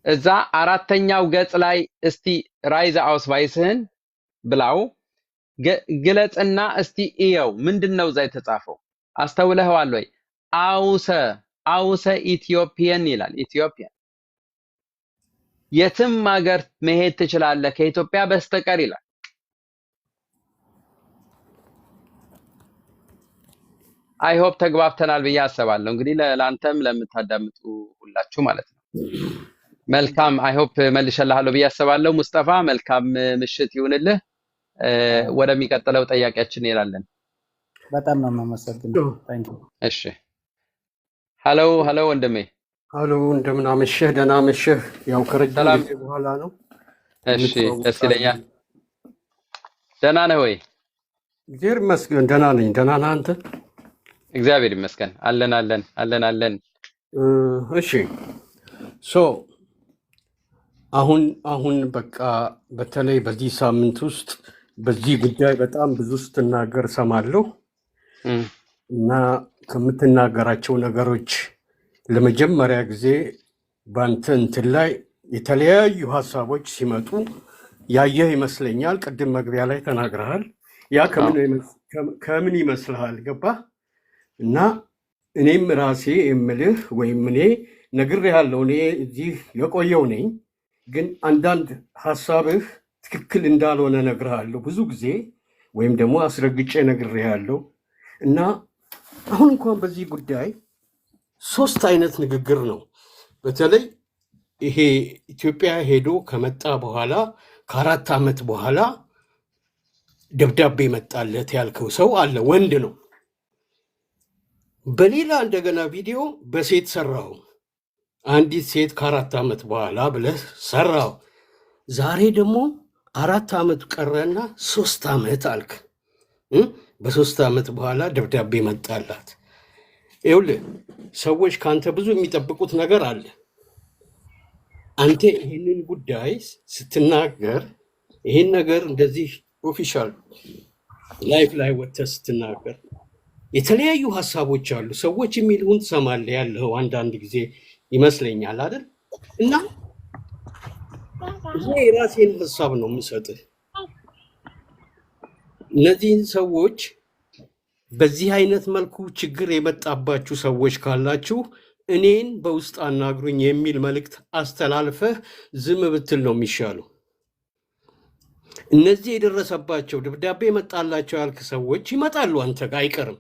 እዛ አራተኛው ገጽ ላይ እስቲ ራይዘ አውስቫይስህን ብላው ግለጽና እስቲ እየው ምንድነው እዛ የተጻፈው? አስተውለኸዋል ወይ? አውሰ ኢትዮጵያን ይላል። ኢትዮጵያን የትም ሀገር መሄድ ትችላለህ ከኢትዮጵያ በስተቀር ይላል። አይ ሆፕ ተግባብተናል ብዬ አስባለሁ። እንግዲህ ለአንተም ለምታዳምጡ ሁላችሁ ማለት ነው። መልካም አይ ሆፕ መልሼልሃለሁ ብዬ አስባለሁ። ሙስጠፋ መልካም ምሽት ይሁንልህ። ወደሚቀጥለው ጥያቄያችን እንሄዳለን። በጣም ነው የማመሰግነው። እሺ ሃሎ ወንድሜ። ሃሎ እንደምን አመሸህ? ደህና አመሸህ? ያው ከረጅም ጊዜ በኋላ ነው። እሺ ደስ ይለኛል። ደህና ነህ ወይ? እግዚአብሔር ይመስገን ደህና ነኝ። ደህና ነህ አንተ? እግዚአብሔር ይመስገን አለን። እሺ አሁን በቃ በተለይ በዚህ ሳምንት ውስጥ በዚህ ጉዳይ በጣም ብዙ ስትናገር ሰማለሁ እና ከምትናገራቸው ነገሮች ለመጀመሪያ ጊዜ በአንተ እንትን ላይ የተለያዩ ሀሳቦች ሲመጡ ያየህ ይመስለኛል። ቅድም መግቢያ ላይ ተናግረሃል። ያ ከምን ይመስልሃል? ገባህ? እና እኔም ራሴ የምልህ ወይም እኔ ነግሬሃለሁ። እኔ እዚህ የቆየው ነኝ፣ ግን አንዳንድ ሀሳብህ ትክክል እንዳልሆነ ነግሬሃለሁ ብዙ ጊዜ፣ ወይም ደግሞ አስረግጬ ነግሬሃለሁ። እና አሁን እንኳን በዚህ ጉዳይ 3 አይነት ንግግር ነው። በተለይ ይሄ ኢትዮጵያ ሄዶ ከመጣ በኋላ ከ4 ዓመት በኋላ ደብዳቤ መጣለት ያልከው ሰው አለ፣ ወንድ ነው። በሌላ እንደገና ቪዲዮ በሴት ሰራው። አንዲት ሴት ከ4 ዓመት በኋላ ብለህ ሰራው። ዛሬ ደግሞ 4 ዓመት ቀረና 3 ዓመት አልክ። በ3 ዓመት በኋላ ደብዳቤ መጣላት። ይኸውልህ ሰዎች ከአንተ ብዙ የሚጠብቁት ነገር አለ። አንተ ይህንን ጉዳይ ስትናገር ይህን ነገር እንደዚህ ኦፊሻል ላይፍ ላይ ወጥተህ ስትናገር የተለያዩ ሀሳቦች አሉ። ሰዎች የሚልሁን ትሰማለህ ያለው አንዳንድ ጊዜ ይመስለኛል አይደል? እና እኔ የራሴን ሀሳብ ነው የምሰጥህ። እነዚህን ሰዎች በዚህ አይነት መልኩ ችግር የመጣባችሁ ሰዎች ካላችሁ እኔን በውስጥ አናግሩኝ የሚል መልእክት አስተላልፈህ ዝም ብትል ነው የሚሻለው። እነዚህ የደረሰባቸው ደብዳቤ መጣላቸው ያልክ ሰዎች ይመጣሉ አንተ ጋር አይቀርም።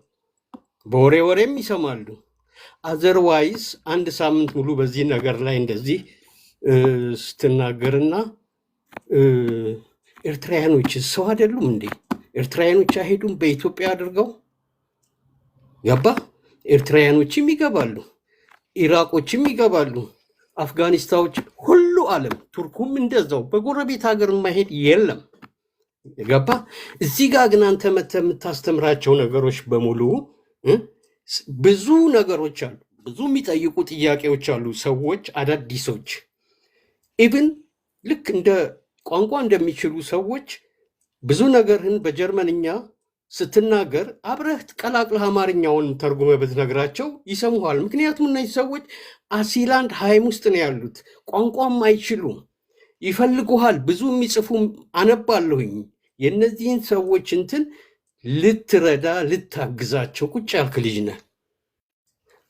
በወሬም ይሰማሉ። አዘርዋይዝ አንድ ሳምንት ሙሉ በዚህ ነገር ላይ እንደዚህ ስትናገርና ኤርትራውያኖች ሰው አይደሉም እንዴ? ኤርትራውያኖች አይሄዱም በኢትዮጵያ አድርገው ገባ? ኤርትራውያኖችም ይገባሉ፣ ኢራቆችም ይገባሉ፣ አፍጋኒስታኖች፣ ሁሉ ዓለም ቱርኩም እንደዛው። በጎረቤት ሀገር ማሄድ የለም ገባ? እዚህ ጋር ግን አንተ መተህ የምታስተምራቸው ነገሮች በሙሉ ብዙ ነገሮች አሉ፣ ብዙ የሚጠይቁ ጥያቄዎች አሉ። ሰዎች አዳዲሶች ኢቭን ልክ እንደ ቋንቋ እንደሚችሉ ሰዎች ብዙ ነገርህን በጀርመንኛ ስትናገር አብረህ ቀላቅለህ አማርኛውን ተርጉመህ ብትነግራቸው ይሰሙሃል። ምክንያቱም እነዚህ ሰዎች አሲላንድ ሃይም ውስጥ ነው ያሉት፣ ቋንቋም አይችሉም፣ ይፈልጉሃል። ብዙ የሚጽፉ አነባለሁኝ። የእነዚህን ሰዎች እንትን ልትረዳ ልታግዛቸው ቁጭ ያልክ ልጅ ነህ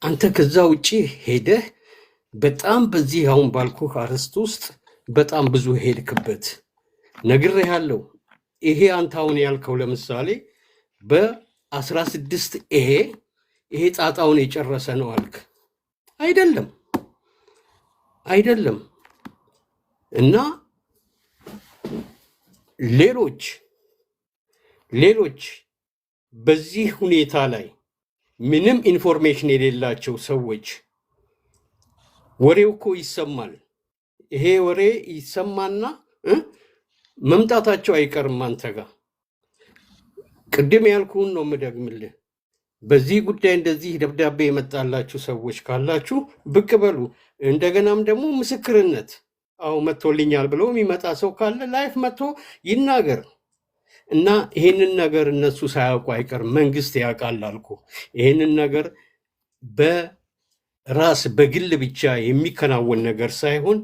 አንተ። ከዛ ውጭ ሄደህ በጣም በዚህ አሁን ባልኩህ አርዕስት ውስጥ በጣም ብዙ ሄድክበት ነግሬሃለሁ። ይሄ አንተ አሁን ያልከው ለምሳሌ በ16 ይሄ ጣጣውን የጨረሰ ነው አልክ። አይደለም አይደለም። እና ሌሎች በዚህ ሁኔታ ላይ ምንም ኢንፎርሜሽን የሌላቸው ሰዎች ወሬው እኮ ይሰማል። ይሄ ወሬ ይሰማና መምጣታቸው አይቀርም አንተ ጋር። ቅድም ያልኩህን ነው የምደግምልህ። በዚህ ጉዳይ እንደዚህ ደብዳቤ የመጣላችሁ ሰዎች ካላችሁ ብቅ በሉ። እንደገናም ደግሞ ምስክርነት አዎ መጥቶልኛል ብሎ የሚመጣ ሰው ካለ ላይፍ መጥቶ ይናገር እና ይህንን ነገር እነሱ ሳያውቁ አይቀርም። መንግስት ያውቃል አልኩ። ይህንን ነገር በራስ በግል ብቻ የሚከናወን ነገር ሳይሆን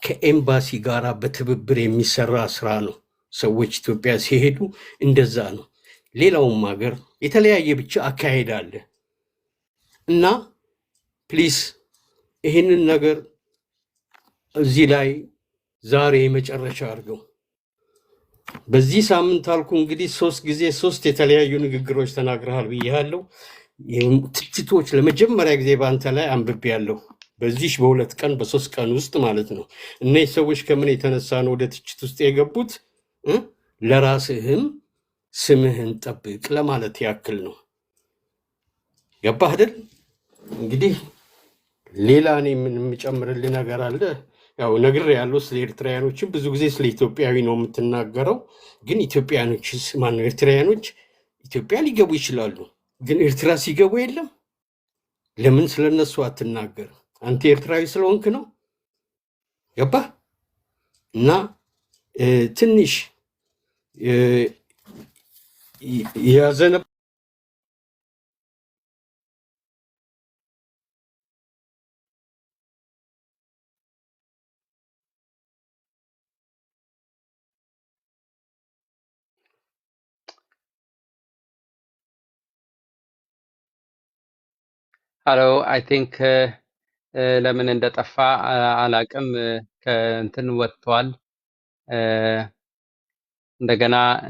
ከኤምባሲ ጋር በትብብር የሚሰራ ስራ ነው። ሰዎች ኢትዮጵያ ሲሄዱ እንደዛ ነው። ሌላውም ሀገር የተለያየ ብቻ አካሄድ አለ እና ፕሊስ ይህንን ነገር እዚህ ላይ ዛሬ መጨረሻ አድርገው። በዚህ ሳምንት አልኩ እንግዲህ 3 ጊዜ 3 የተለያዩ ንግግሮች ተናግረሃል ብያለሁ። ትችቶች ለመጀመሪያ ጊዜ በአንተ ላይ አንብቤያለሁ። በዚህ በ2 ቀን በ3 ቀን ውስጥ ማለት ነው። እነዚህ ሰዎች ከምን የተነሳ ነው ወደ ትችት ውስጥ የገቡት? ለራስህም ስምህን ጠብቅ ለማለት ያክል ነው። ገባህ አይደል? እንግዲህ ሌላ እኔ ምን የምጨምርልህ ነገር አለ? ያው ነግሬሃለሁ። ስለ ኤርትራውያኖችም ብዙ ጊዜ ስለ ኢትዮጵያዊ ነው የምትናገረው። ግን ኢትዮጵያኖችስ ማነው? ኤርትራውያኖች ኢትዮጵያ ሊገቡ ይችላሉ፣ ግን ኤርትራ ሲገቡ የለም። ለምን ስለነሱ አትናገር? አንተ ኤርትራዊ ስለሆንክ ነው። ገባህ? እና ትንሽ ያዘነ ሀሎ አይ ቲንክ ለምን እንደጠፋ አላቅም። ከእንትን ወጥቷል።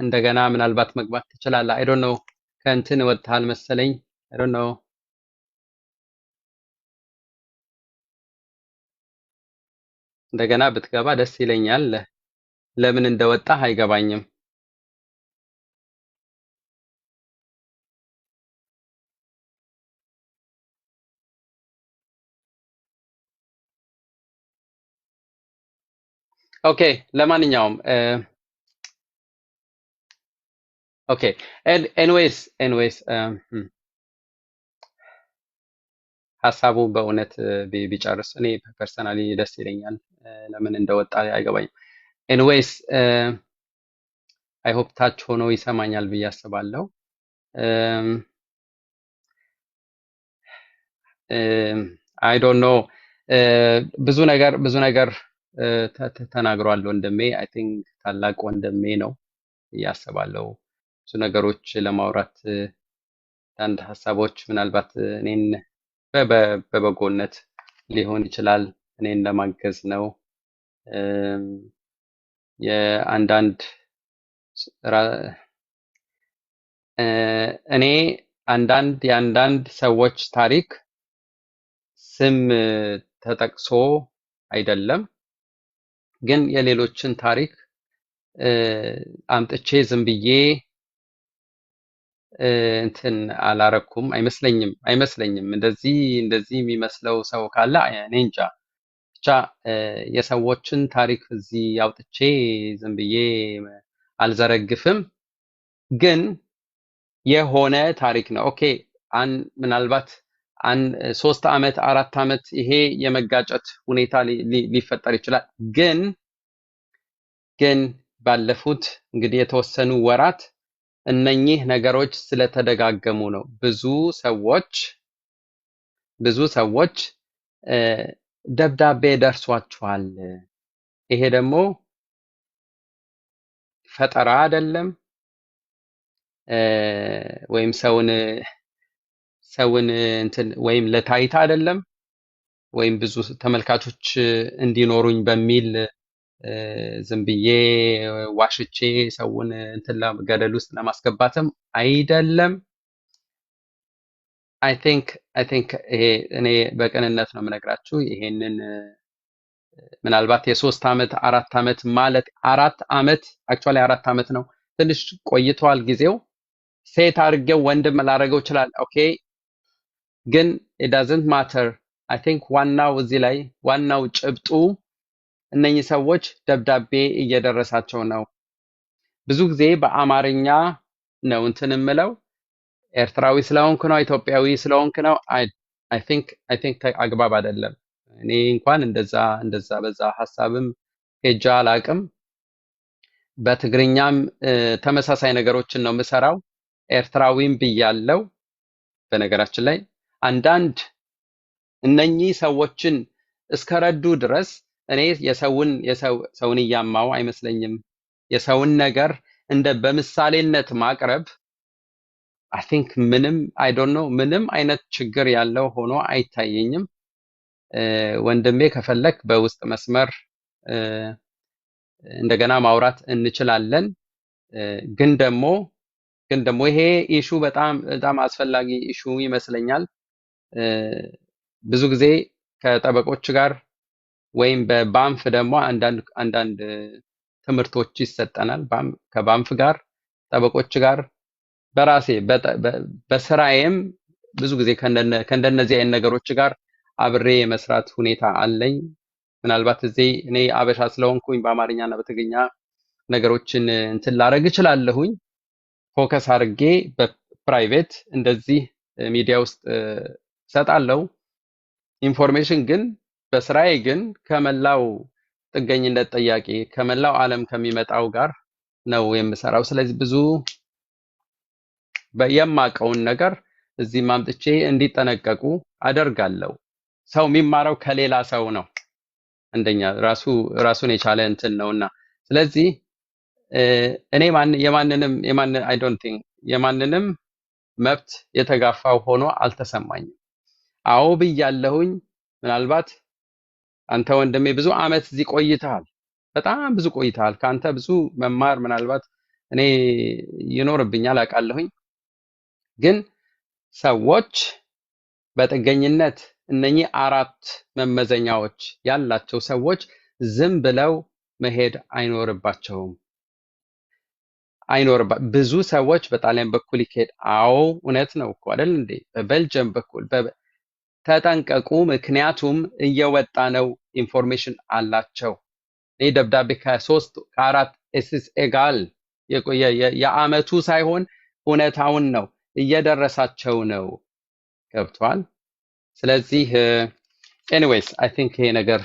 እንደገና ምናልባት መግባት ትችላለህ። አይ ዶንት ኖ ከእንትን ወጥተሃል መሰለኝ። አይ ዶንት ኖ እንደገና ብትገባ ደስ ይለኛል። ለምን እንደወጣህ አይገባኝም። ኦኬ ለማንኛውም ኦኬ ኤንዌይስ ሀሳቡ በእውነት ቢጨርስ እኔ ፐርሰናሊ ደስ ይለኛል። ለምን እንደወጣ አይገባኝም። ኤንዌይስ አይ ሆፕ ታች ሆኖ ይሰማኛል ብዬ አስባለሁ። አይ ዶንት ኖ ብዙ ነገር ተናግሯል ወንድሜ። አይ ቲንክ ታላቅ ወንድሜ ነው እያስባለሁ። ብዙ ነገሮች ለማውራት አንድ ሀሳቦች ምናልባት እኔን በበጎነት ሊሆን ይችላል፣ እኔን ለማገዝ ነው። የአንዳንድ እኔ የአንዳንድ ሰዎች ታሪክ ስም ተጠቅሶ አይደለም፣ ግን የሌሎችን ታሪክ አምጥቼ ዝም ብዬ እንትን አላረኩም አይመስለኝም። እንደዚህ የሚመስለው ሰው ካለ እኔ እንጃ። ብቻ የሰዎችን ታሪክ እዚህ አውጥቼ ዝም ብዬ አልዘረግፍም፣ ግን የሆነ ታሪክ ነው። ኦኬ ምናልባት 3 ዓመት 4 ዓመት ይሄ የመጋጨት ሁኔታ ሊፈጠር ይችላል። ግን ባለፉት እንግዲህ የተወሰኑ ወራት እነኚህ ነገሮች ስለተደጋገሙ ነው ብዙ ሰዎች ደብዳቤ ደርሷቸዋል። ይሄ ደግሞ ፈጠራ አይደለም፣ ወይም ሰውን እንትን ወይም ለታይታ አይደለም፣ ወይም ብዙ ተመልካቾች እንዲኖሩኝ በሚል ዝም ብዬ ዋሽቼ ሰውን እንትን ገደል ውስጥ ለማስገባትም አይደለም። አይ ቲንክ ይሄ እኔ በቅንነት ነው የምነግራችሁ። ይሄንን ምናልባት የ3 ዓመት 4 ዓመት ማለት 4 ዓመት አክቹዋሊ 4 ዓመት ነው፣ ትንሽ ቆይቷል ጊዜው። ሴት አድርጌው ወንድም ላደርገው ይችላል። ኦኬ ግን it doesn't matter። አይ ቲንክ ዋናው እዚህ ላይ ዋናው ጭብጡ እነኚህ ሰዎች ደብዳቤ እየደረሳቸው ነው። ብዙ ጊዜ በአማርኛ ነው እንትን የምለው፣ ኤርትራዊ ስለሆንክ ነው ኢትዮጵያዊ ስለሆንክ ነው አይ ቲንክ አግባብ አይደለም። እኔ እንኳን እንደዛ በዛ ሐሳብም ሄጃ አላቅም። በትግርኛም ተመሳሳይ ነገሮችን ነው የምሰራው። ኤርትራዊም ብያለው። በነገራችን ላይ አንዳንድ እነኚህ ሰዎችን እስከረዱ ድረስ እኔ ሰውን እያማው አይመስለኝም። የሰውን ነገር እንደ በምሳሌነት ማቅረብ አይ ቲንክ ምንም አይነት ችግር ያለው ሆኖ አይታየኝም። ወንድሜ ከፈለክ በውስጥ መስመር እንደገና ማውራት እንችላለን። ግን ደግሞ ይሄ ኢሹ በጣም አስፈላጊ ኢሹ ይመስለኛል። ብዙ ጊዜ ከጠበቆች ጋር ወይም በባንፍ ደግሞ አንዳንድ ትምህርቶች ይሰጠናል። ከባንፍ ጋር ጠበቆች ጋር በራሴ በስራዬም ብዙ ጊዜ ከእንደነዚህ አይነት ነገሮች ጋር አብሬ የመስራት ሁኔታ አለኝ። ምናልባት እዚህ እኔ አበሻ ስለሆንኩኝ በአማርኛና በትግርኛ ነገሮችን እንትን ላረግ እችላለሁኝ። ፎከስ አድርጌ በፕራይቬት እንደዚህ ሚዲያ ውስጥ ሰጣለው ኢንፎርሜሽን። ግን በስራዬ ግን ከመላው ጥገኝነት ጠያቂ ከመላው ዓለም ከሚመጣው ጋር ነው የምሰራው። ስለዚህ ብዙ የማውቀውን ነገር እዚህ ማምጥቼ እንዲጠነቀቁ አደርጋለሁ። ሰው የሚማረው ከሌላ ሰው ነው። አንደኛ ራሱን የቻለ እንትን ነውና፣ ስለዚህ እኔ የማንንም መብት የተጋፋው ሆኖ አልተሰማኝም። አዎ ብያለሁኝ። ምናልባት አንተ ወንድሜ ብዙ አመት እዚህ ቆይተሃል፣ በጣም ብዙ ቆይተሃል። ካንተ ብዙ መማር ምናልባት እኔ ይኖርብኛል አውቃለሁኝ። ግን ሰዎች በጥገኝነት እነኚህ 4 መመዘኛዎች ያላቸው ሰዎች ዝም ብለው መሄድ አይኖርባቸውም። ብዙ ሰዎች በጣሊያን በኩል ይሄድ። አዎ እውነት ነው እኮ አይደል እንዴ? በቤልጅየም በኩል ተጠንቀቁ፣ ምክንያቱም እየወጣ ነው፣ ኢንፎርሜሽን አላቸው። እኔ ደብዳቤ ከ3 ከ4 ኤስስ ኤጋል የአመቱ ሳይሆን እውነታውን ነው እየደረሳቸው ነው። ገብቷል? ስለዚህ ኤኒዌይስ አይ ቲንክ ይሄ ነገር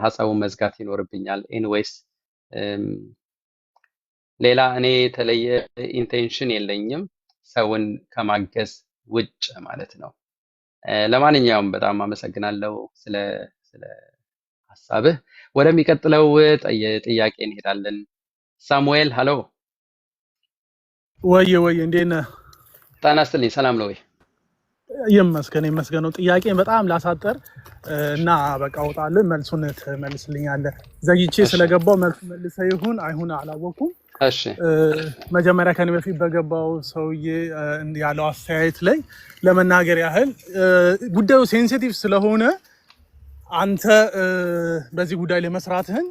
ሀሳቡን መዝጋት ይኖርብኛል። ኤኒዌይስ ሌላ እኔ የተለየ ኢንቴንሽን የለኝም ሰውን ከማገዝ ውጭ ማለት ነው። ለማንኛውም በጣም አመሰግናለሁ ስለ ሀሳብህ። ወደሚቀጥለው ጥያቄ እንሄዳለን። ሳሙኤል ሃሎ። ወይ እንዴት ነህ? ጤና ይስጥልኝ። ሰላም ነው ወይ? ይመስገነው። ጥያቄን በጣም ላሳጠር እና በቃ እወጣለሁ፣ መልሱን ትመልስልኛለህ። ዘግይቼ ስለገባው መልሱ መልሰህ ይሁን አይሁን አላወኩም። እሺ መጀመሪያ ከኔ በፊት በገባው ሰውዬ ያለው አስተያየት ላይ ለመናገር ያህል ጉዳዩ ሴንሲቲቭ ስለሆነ አንተ በዚህ ጉዳይ ላይ መስራትህን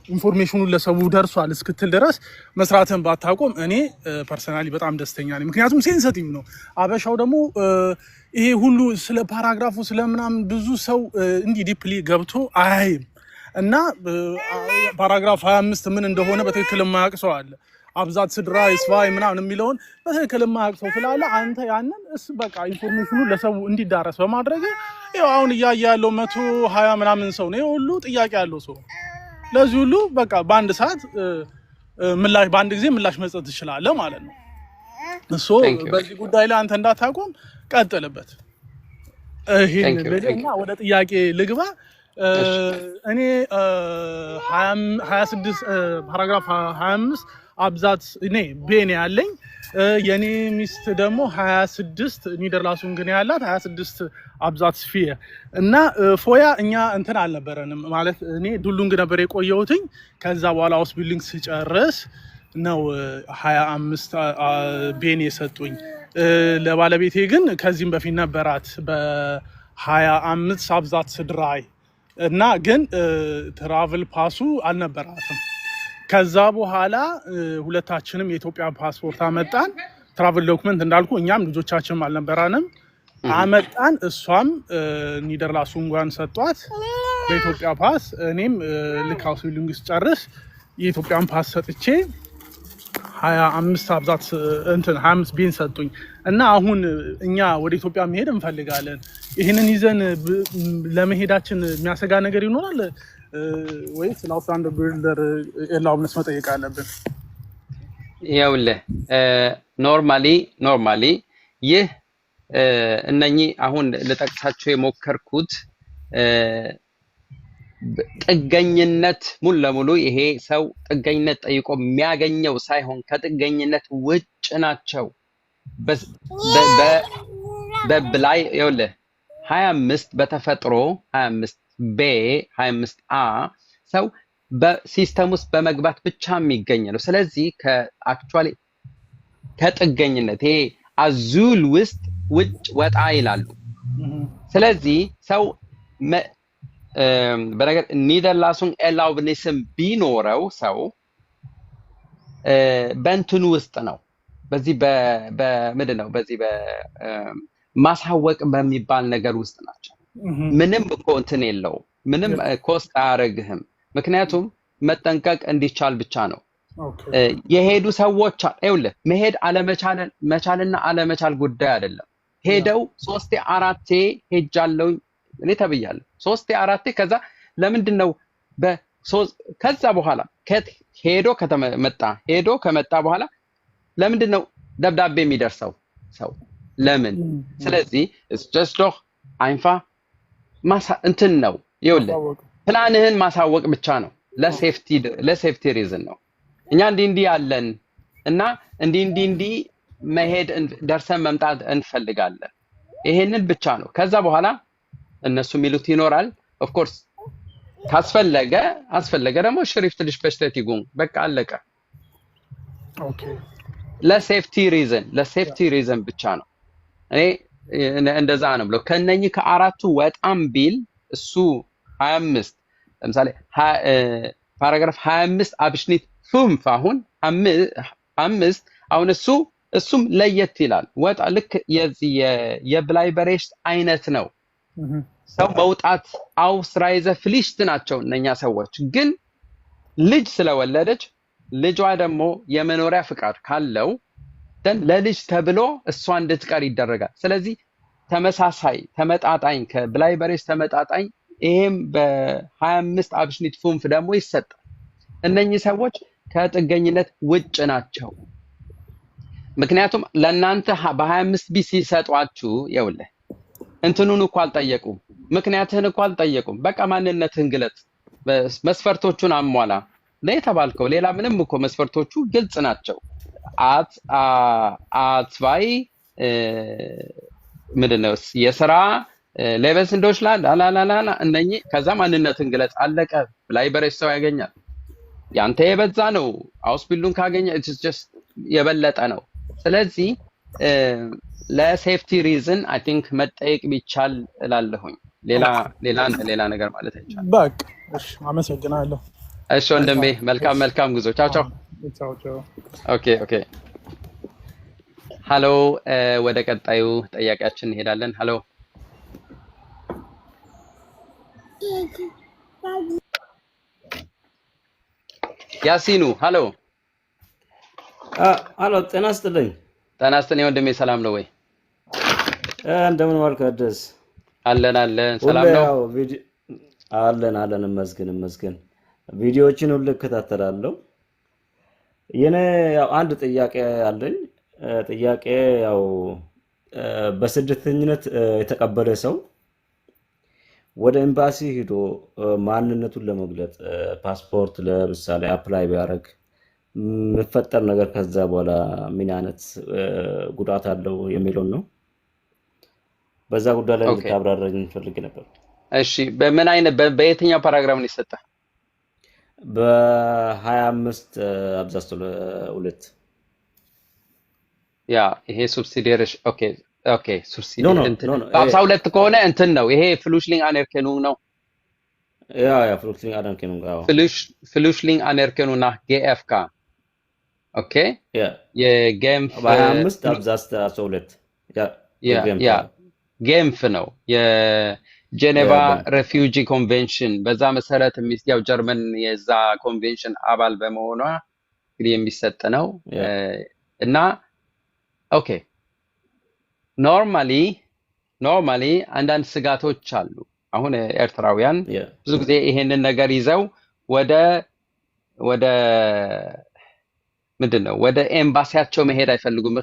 ኢንፎርሜሽኑን ለሰው ደርሷል እስክትል ድረስ መስራትህን ባታቆም እኔ ፐርሰናሊ በጣም ደስተኛ ነኝ። ምክንያቱም ሴንሲቲቭ ነው። አበሻው ደግሞ ይሄ ሁሉ ስለ ፓራግራፉ ስለምናምን ብዙ ሰው እንዲህ ዲፕሊ ገብቶ አያይም እና ፓራግራፍ 25 ምን እንደሆነ በትክክል የማያውቅ ሰው አለ። አብዛት ስድራ ይስፋይ ምናምን የሚለውን በትክክል የማያውቅ ሰው ስላለ አንተ ያንን በቃ ኢንፎርሜሽኑ ለሰው እንዲዳረስ በማድረግ ይኸው አሁን እያየ ያለው 120 ምናምን ሰው ነው። ይሄ ሁሉ ጥያቄ ያለው ሰው ለዚህ ሁሉ በቃ በአንድ ሰዓት ምላሽ በአንድ ጊዜ ምላሽ መስጠት ትችላለህ ማለት ነው። እሱ በዚህ ጉዳይ ላይ አንተ እንዳታቆም ቀጥልበት። ይሄን ለደና ወደ ጥያቄ ልግባ። እኔ 26 ፓራግራፍ 25 አብዛት እኔ ቤኔ ያለኝ የኔ ሚስት ደግሞ 26 ኒደርላሱን ግን ያላት 26 አብዛት ስፊር እና ፎያ እኛ እንትን አልነበረንም ማለት እኔ ዱሉንግ ነበር የቆየሁትኝ። ከዛ በኋላ ሃውስ ቢልዲንግ ሲጨርስ ነው 25 ቤኔ የሰጡኝ። ለባለቤቴ ግን ከዚህም በፊት ነበራት በ25 አብዛት ስድራይ እና ግን ትራቭል ፓሱ አልነበራትም። ከዛ በኋላ ሁለታችንም የኢትዮጵያ ፓስፖርት አመጣን። ትራቭል ዶክመንት እንዳልኩ እኛም ልጆቻችንም አልነበራንም አመጣን። እሷም ኒደርላንድን ሰጧት በኢትዮጵያ ፓስ። እኔም ልክ ሃውስ ቢልዲንግ ጨርስ የኢትዮጵያን ፓስ ሰጥቼ 25 አብዛት እንትን 25 ቤን ሰጡኝ እና አሁን እኛ ወደ ኢትዮጵያ መሄድ እንፈልጋለን። ይሄንን ይዘን ለመሄዳችን የሚያሰጋ ነገር ይኖራል ወይስ ለአውስትራንድ ቢልደር ኤላውብነስ መጠየቅ አለብን? ይኸውልህ ኖርማሊ ይህ እነኚህ አሁን ልጠቅሳቸው የሞከርኩት ጥገኝነት ሙሉ ለሙሉ ይሄ ሰው ጥገኝነት ጠይቆ የሚያገኘው ሳይሆን ከጥገኝነት ውጭ ናቸው። በብላይ ይኸውልህ 25 በተፈጥሮ 25 ቤ 25 አ ሰው በሲስተም ውስጥ በመግባት ብቻ የሚገኝ ነው። ስለዚህ ከአክቹአሊ ከጥገኝነት ይሄ አዙል ውስጥ ውጭ ወጣ ይላሉ። ስለዚህ ሰው በነገር ኒደርላንድን ኤላውብኔስም ቢኖረው ሰው በእንትኑ ውስጥ ነው። በዚህ በምንድን ነው በዚህ በማሳወቅ በሚባል ነገር ውስጥ ናቸው። ምንም እኮ እንትን የለውም። ምንም ኮስት አያደርግህም። ምክንያቱም መጠንቀቅ እንዲቻል ብቻ ነው። የሄዱ ሰዎች ይኸውልህ መሄድ መቻልና አለመቻል ጉዳይ አይደለም። ሄደው 3 4 ሄጃለሁ እኔ ተብያለሁ 3 4 ከዛ ለምንድን ነው ከዛ በኋላ ሄዶ ከመጣ በኋላ ለምንድን ነው ደብዳቤ የሚደርሰው ሰው ለምን? ስለዚህ just አይንፋ እንትን ነው ይኸውልህ ፕላንህን ማሳወቅ ብቻ ነው። ለሴፍቲ ሪዝን ነው። እኛ እንዲህ ያለን እና እንዲህ መሄድ ደርሰን መምጣት እንፈልጋለን። ይሄንን ብቻ ነው። ከዛ በኋላ እነሱ የሚሉት ይኖራል። ኦፍ ኮርስ አስፈለገ ደግሞ ሽሪፍት ልጅ በሽተቲጉን በቃ አለቀ። ኦኬ ለሴፍቲ ሪዝን ብቻ ነው። እኔ እንደዛ ነው ብለው ከነኚህ ከአራቱ ወጣም ቢል እሱ 25 ለምሳሌ ፓራግራፍ 25 አብሽኒት 5 አሁን 5 አሁን እሱም ለየት ይላል። ወጣ ልክ የዚህ የብላይበሬሽት አይነት ነው። ሰው መውጣት አውስትራይዘ ፍሊሽት ናቸው እነኛ ሰዎች። ግን ልጅ ስለወለደች ልጇ ደግሞ የመኖሪያ ፍቃድ ካለው ለልጅ ተብሎ እሷ እንድትቀር ይደረጋል። ስለዚህ ተመጣጣኝ ከብላይበሬሽ ተመጣጣኝ ይሄም በ25 አብሽኒት 5 ደግሞ ይሰጣል። እነኚህ ሰዎች ከጥገኝነት ውጭ ናቸው። ምክንያቱም ለእናንተ በ25 ቢ ሲሰጧችሁ ይኸውልህ እንትኑን እኮ አልጠየቁም፣ ምክንያትህን እኮ አልጠየቁም። በቃ ማንነትህን ግለጽ፣ መስፈርቶቹን አሟላ ነው የተባልከው። ሌላ ምንም እኮ መስፈርቶቹ ግልጽ ናቸው። አትቫይ ምንድነው የስራ ሌቨልስ እንዶች ላላ እነኚህ ከዛ ማንነትን ግለጽ አለቀ። ብላይበሬሽ ሰው ያገኛል። ያንተ የበዛ ነው። አውስቢልዱን ካገኘ it's just የበለጠ ነው። ስለዚህ ለሴፍቲ ሪዝን አይ ቲንክ መጠየቅ ቢቻል እላለሁኝ። ሌላ ነገር ማለት አይቻልም። በቃ እሺ፣ አመሰግናለሁ። እሺ ወንድሜ፣ መልካም ጉዞ። ቻው። ቻው። ኦኬ። ሃሎ፣ ወደ ቀጣዩ ጠያቂያችን እንሄዳለን። ሃሎ ያሲኑ። ሃሎ አሎ፣ ጤና ይስጥልኝ። ጤና ይስጥልኝ ወንድሜ፣ ሰላም ነው ወይ? እንደምን ዋልክ አደስ? አለን ሰላም ነው። አለን እመስገን። ቪዲዮዎችን ሁሉ እከታተላለሁ። የኔ ያው አንድ ጥያቄ አለኝ። ጥያቄ ያው በስደተኝነት የተቀበለ ሰው ወደ ኤምባሲ ሄዶ ማንነቱን ለመግለጥ ፓስፖርት ለምሳሌ አፕላይ ቢያደርግ የሚፈጠር ነገር ከዛ በኋላ ምን አይነት ጉዳት አለው የሚለውን ነው። በዛ ጉዳይ ላይ እንድታብራራኝ ፈልጌ ነበር። እሺ፣ በየትኛው ፓራግራፍ ነው የሰጠህ? በ25 አብዛስ 2 ያ ይሄ ሱብሲዲየሪ ኦኬ ሱብሲዲየሪ እንትን 52 ከሆነ እንትን ነው ይሄ ፍሉሽሊንግ አነርኬኑንግ ነው። ያ ፍሉሽሊንግ አነርኬኑንግ ፍሉሽሊንግ አነርኬኑንግ nach GFK ኦኬ የጌምፍ በ25 አብዛስ 12 ያ ጌምፍ ነው የጄኔቫ ሬፊውጂ ኮንቬንሽን። በዛ መሰረት ያው ጀርመን የዛ ኮንቬንሽን አባል በመሆኗ እንግዲህ የሚሰጥ ነው እና ኦኬ ኖርማሊ አንዳንድ ስጋቶች አሉ። አሁን ኤርትራውያን ብዙ ጊዜ ይሄንን ነገር ይዘው ወደ ምንድነው ወደ ኤምባሲያቸው መሄድ አይፈልጉም።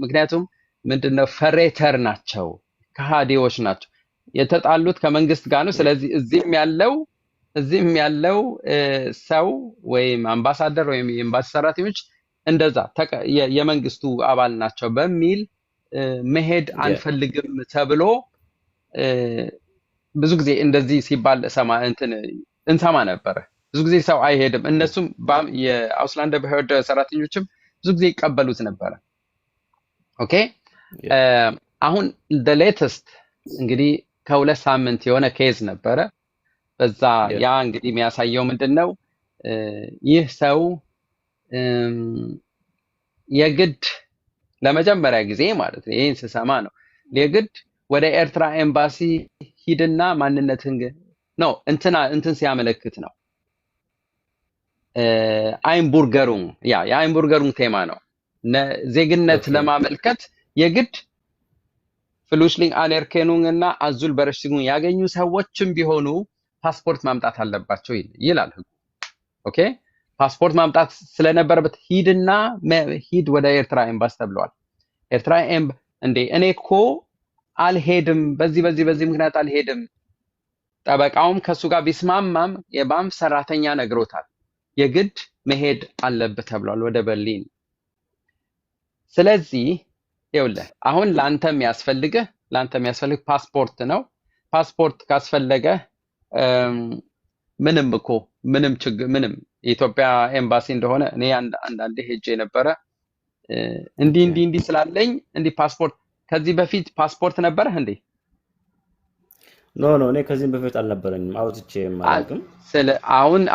ምክንያቱም ምንድነው ፈሬተር ናቸው፣ ከሃዲዎች ናቸው። የተጣሉት ከመንግስት ጋር ነው። ስለዚህ እዚህም ያለው ሰው ወይም አምባሳደር ወይም የኤምባሲ ሰራተኞች እንደዛ የመንግስቱ አባል ናቸው በሚል መሄድ አንፈልግም ተብሎ ብዙ ጊዜ እንደዚህ ሲባል እንሰማ ነበር። ብዙ ጊዜ ሰው አይሄድም። እነሱም የአውስላንድ በህርድ ሰራተኞችም ብዙ ጊዜ ይቀበሉት ነበረ። ኦኬ አሁን ሌተስት እንግዲህ ከ2 ሳምንት የሆነ ኬዝ ነበረ። በዛ ያ እንግዲህ የሚያሳየው ምንድነው ይህ ሰው የግድ ለመጀመሪያ ጊዜ ማለት ነው ይሄን ስሰማ ነው የግድ ወደ ኤርትራ ኤምባሲ ሂድና ማንነትን ነው እንትን ሲያመለክት ነው አይንቡርገሩን የአይንቡርገሩን ቴማ ነው ዜግነት ለማመልከት የግድ ፍሉሽሊንግ አነርኬኑንግ እና አዙል በረሽቲጉን ያገኙ ሰዎችም ቢሆኑ ፓስፖርት ማምጣት አለባቸው ይላል ህጉ። ኦኬ ፓስፖርት ማምጣት ስለነበረበት ሂድ ወደ ኤርትራ ኤምባሲ ተብሏል። ኤርትራ እንዴ እኔ እኮ አልሄድም በዚህ ምክንያት አልሄድም። ጠበቃውም ከሱ ጋር ቢስማማም የባንፍ ሰራተኛ ነግሮታል የግድ መሄድ አለበት ተብሏል ወደ በርሊን። ስለዚህ ይኸውልህ አሁን ላንተ የሚያስፈልግ ፓስፖርት ነው። ፓስፖርት ካስፈለገ ምንም ችግር የኢትዮጵያ ኤምባሲ እንደሆነ እኔ አንዳንዴ ሄጄ ነበረ እንዲህ ስላለኝ ፓስፖርት ከዚህ በፊት ፓስፖርት ነበረህ እንዴ? ኖ እኔ ከዚህም በፊት አልነበረኝም፣ አውጥቼ ማለትም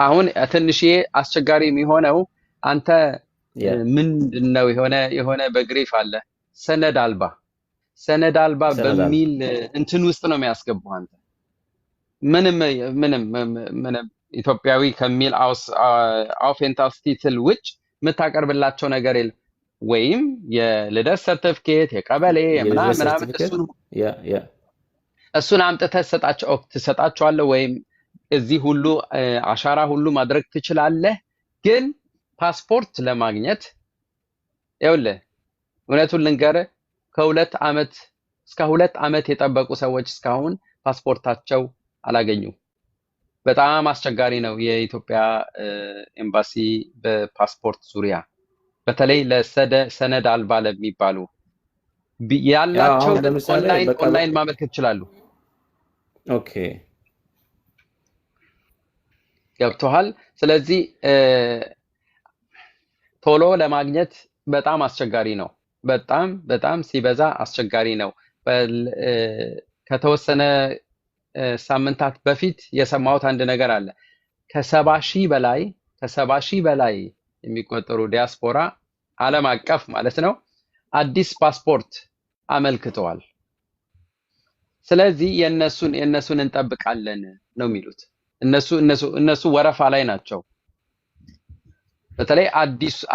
አሁን ትንሽዬ አስቸጋሪ የሚሆነው አንተ ምንድነው የሆነ በግሪፍ አለ ሰነድ አልባ በሚል እንትን ውስጥ ነው የሚያስገቡህ። አንተ ምንም ኢትዮጵያዊ ከሚል አውፌንታስቲትል ውጭ የምታቀርብላቸው ነገር የለም። ወይም የልደት ሰርቲፊኬት የቀበሌ ምናምን እሱን አምጥተህ ትሰጣቸዋለህ ወይም እዚህ ሁሉ አሻራ ሁሉ ማድረግ ትችላለህ። ግን ፓስፖርት ለማግኘት ይኸውልህ እውነቱን ልንገርህ ከ2 ዓመት እስከ 2 ዓመት የጠበቁ ሰዎች እስካሁን ፓስፖርታቸው አላገኙም። በጣም አስቸጋሪ ነው የኢትዮጵያ ኤምባሲ በፓስፖርት ዙሪያ፣ በተለይ ለሰነድ አልባ ለሚባሉ ያላቸው ኦንላይን ማመልከት ይችላሉ። ኦኬ ገብቶሃል? ስለዚህ ቶሎ ለማግኘት በጣም አስቸጋሪ ነው። በጣም በጣም ሲበዛ አስቸጋሪ ነው። ከተወሰነ ሳምንታት በፊት የሰማሁት አንድ ነገር አለ። ከሰባ ሺህ በላይ የሚቆጠሩ ዲያስፖራ ዓለም አቀፍ ማለት ነው አዲስ ፓስፖርት አመልክተዋል። ስለዚህ የነሱን እንጠብቃለን ነው የሚሉት። እነሱ ወረፋ ላይ ናቸው። በተለይ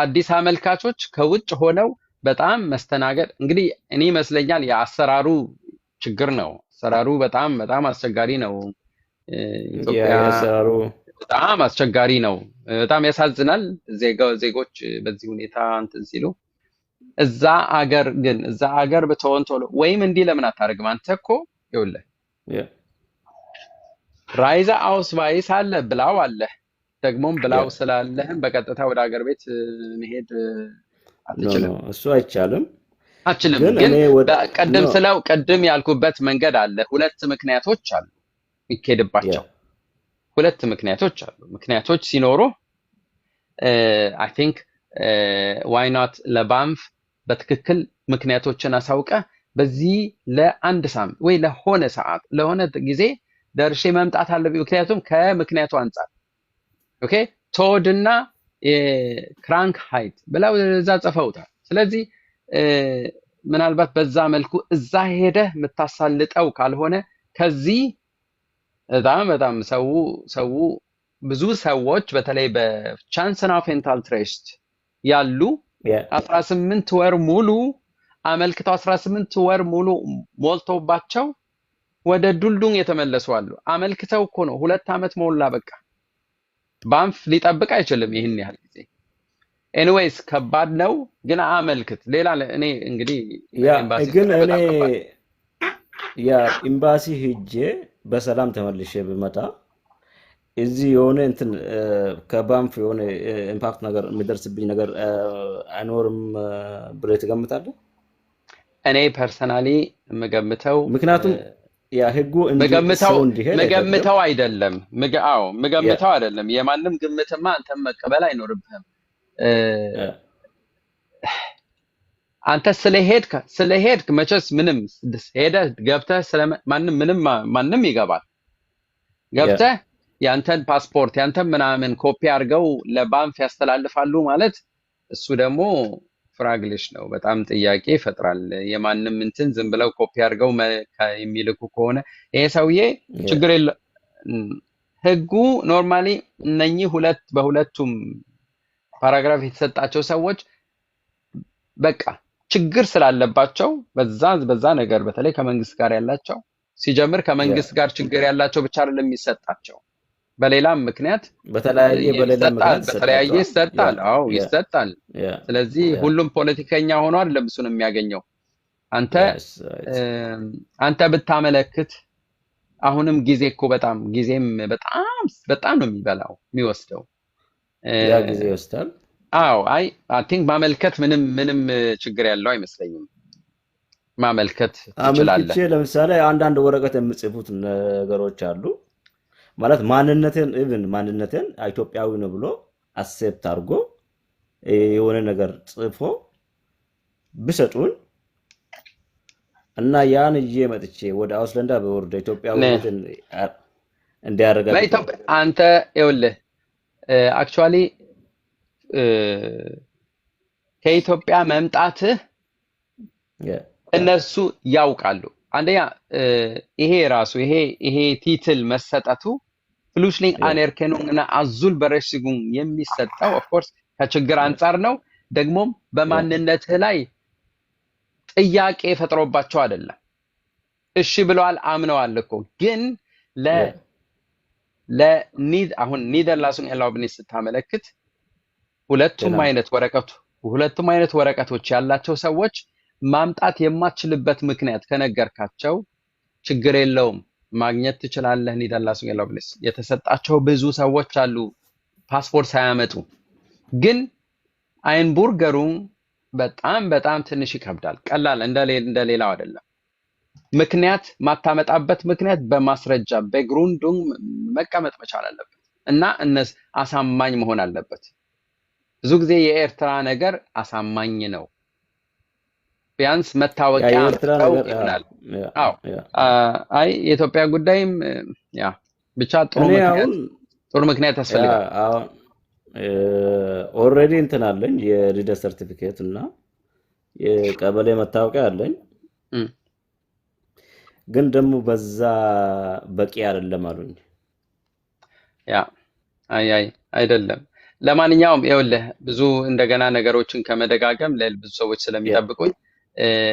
አዲስ አመልካቾች ከውጭ ሆነው በጣም መስተናገድ እንግዲህ እኔ ይመስለኛል የአሰራሩ ችግር ነው። አሰራሩ በጣም በጣም አስቸጋሪ ነው። ኢትዮጵያ የአሰራሩ በጣም አስቸጋሪ ነው። በጣም ያሳዝናል። ዜጎች በዚህ ሁኔታ እንትን ሲሉ እዛ አገር ብትሆን ቶሎ ወይም እንዲህ ለምን አታደርግም? አንተ እኮ ይኸውልህ ራይዛ አውስቫይስ አለ ብላው አለ ደግሞም ብላው ስላለህም በቀጥታ ወደ ሀገር ቤት መሄድ አትችልም። እሱ አይቻልም። ግን ቅድም ያልኩበት መንገድ አለ። ሁለት ምክንያቶች አሉ የሚኬድባቸው። ሁለት ምክንያቶች አሉ። ምክንያቶች ሲኖሩ አይ ቲንክ ዋይ ኖት ለባንፍ በትክክል ምክንያቶችን አሳውቀ በዚህ ለአንድ ሳምንት ወይ ለሆነ ሰዓት ለሆነ ጊዜ ደርሼ መምጣት አለብኝ። ምክንያቱም ከምክንያቱ አንጻር ኦኬ ቶድና ክራንክ ሃይት ብለው እዛ ጽፈውታል። ስለዚህ ምናልባት በዛ መልኩ እዛ ሄደህ የምታሳልጠው ካልሆነ ከዚህ በጣም ሰው ብዙ ሰዎች በተለይ በቻንስና ፌንታል ትሬስት ያሉ 18 ወር ሙሉ አመልክተው 18 ወር ሙሉ ሞልቶባቸው ወደ ዱልዱም የተመለሱ አሉ። አመልክተው እኮ ነው 2 ዓመት ሞላ። በቃ ባንፍ ሊጠብቅ አይችልም ይህን ያህል ጊዜ። ኤኒዌይስ ከባድ ነው፣ ግን አመልክት። ሌላ እኔ እንግዲህ ኤምባሲ ሄጄ በሰላም ተመልሼ ብመጣ እዚህ የሆነ እንትን ከባንፍ የሆነ ኢምፓክት ነገር የሚደርስብኝ ነገር አይኖርም ብለህ ትገምታለህ? እኔ ፐርሰናሊ የምገምተው ምክንያቱም ያ ህጉ ምገምተው አይደለም። ምገምተው አይደለም። የማንም ግምትማ አንተም መቀበል አይኖርብህም። አንተ ስለሄድክ መቼስ ምንም ሄደህ ገብተህ ማንም ይገባል። ገብተህ ያንተን ፓስፖርት ያንተን ምናምን ኮፒ አድርገው ለባንፍ ያስተላልፋሉ ማለት እሱ ደግሞ ፍራግሊሽ ነው። በጣም ጥያቄ ይፈጥራል። የማንም እንትን ዝም ብለው ኮፒ አድርገው የሚልኩ ከሆነ ይሄ ሰውዬ ችግር የለ። ህጉ ኖርማሊ እነኚህ በሁለቱም ፓራግራፍ የተሰጣቸው ሰዎች በቃ ችግር ስላለባቸው በዛ ነገር በተለይ ከመንግስት ጋር ያላቸው ሲጀምር ከመንግስት ጋር ችግር ያላቸው ብቻ አይደለም የሚሰጣቸው፣ በሌላም ምክንያት በተለያየ ይሰጣል። ይሰጣል። ስለዚህ ሁሉም ፖለቲከኛ ሆኖ አይደለም እሱን የሚያገኘው። አንተ ብታመለክት አሁንም ጊዜ እኮ ጊዜም በጣም ነው የሚወስደው። ያ ጊዜ ይወስዳል። አይ ቲንክ ማመልከት ምንም ችግር ያለው አይመስለኝም። ማመልከት ትችላለህ። አመልክቼ ለምሳሌ አንዳንድ ወረቀት የምጽፉት ነገሮች አሉ ማለት ማንነቴን ኢትዮጵያዊ ነው ብሎ አክሴፕት አድርጎ የሆነ ነገር ጽፎ ብሰጡን እና ያን ይዤ መጥቼ ወደ አውስለንዳ በወርደ ኢትዮጵያዊነትን እንዲያረጋግጥ አንተ ይኸውልህ አክቹአሊ ከኢትዮጵያ መምጣትህ እነሱ ያውቃሉ። አንደኛ ይሄ ቲትል መሰጠቱ ፍሉሽሊንግ አነርከኑን እና አዙል በረሽጉን የሚሰጠው ኦፍ ኮርስ ከችግር አንጻር ነው። ደግሞም በማንነትህ ላይ ጥያቄ ፈጥሮባቸው አይደለም። እሺ ብለዋል፣ አምነዋል እኮ። ግን አሁን ኒደርላንድስን ኤላውብኒስ ስታመለክት ሁለቱም አይነት ወረቀቶች ያላቸው ሰዎች ማምጣት የማትችልበት ምክንያት ከነገርካቸው ችግር የለውም ማግኘት ትችላለህ። ኒደርላንድስን ኤላውብኒስ የተሰጣቸው ብዙ ሰዎች አሉ ፓስፖርት ሳያመጡ። ግን አይንቡርገሩ በጣም ትንሽ ይከብዳል። ቀላል እንደሌላው አይደለም። ምክንያት ማታመጣበት ምክንያት በማስረጃ በግሩንዱም መቀመጥ መቻል አለበት። እና አሳማኝ መሆን አለበት። ብዙ ጊዜ የኤርትራ ነገር አሳማኝ ነው። ቢያንስ መታወቂያ የኤርትራ ሰው ነገር ይሆናል። ያ አዎ ያ አይ የኢትዮጵያ ጉዳይም ያ ብቻ እኔ አሁን ጥሩ ምክንያት ያ ያስፈልጋል። አሁን ኦልሬዲ እንትን አለኝ የልደት ሰርቲፊኬት እና የቀበሌ መታወቂያ አለኝ። እም፣ ግን ደግሞ በዛ በቂ አይደለም አሉኝ። ያ አይ አይደለም። ለማንኛውም ይኸውልህ ብዙ እንደገና ነገሮችን ከመደጋገም ብዙ ሰዎች ያ ስለሚጠብቁኝ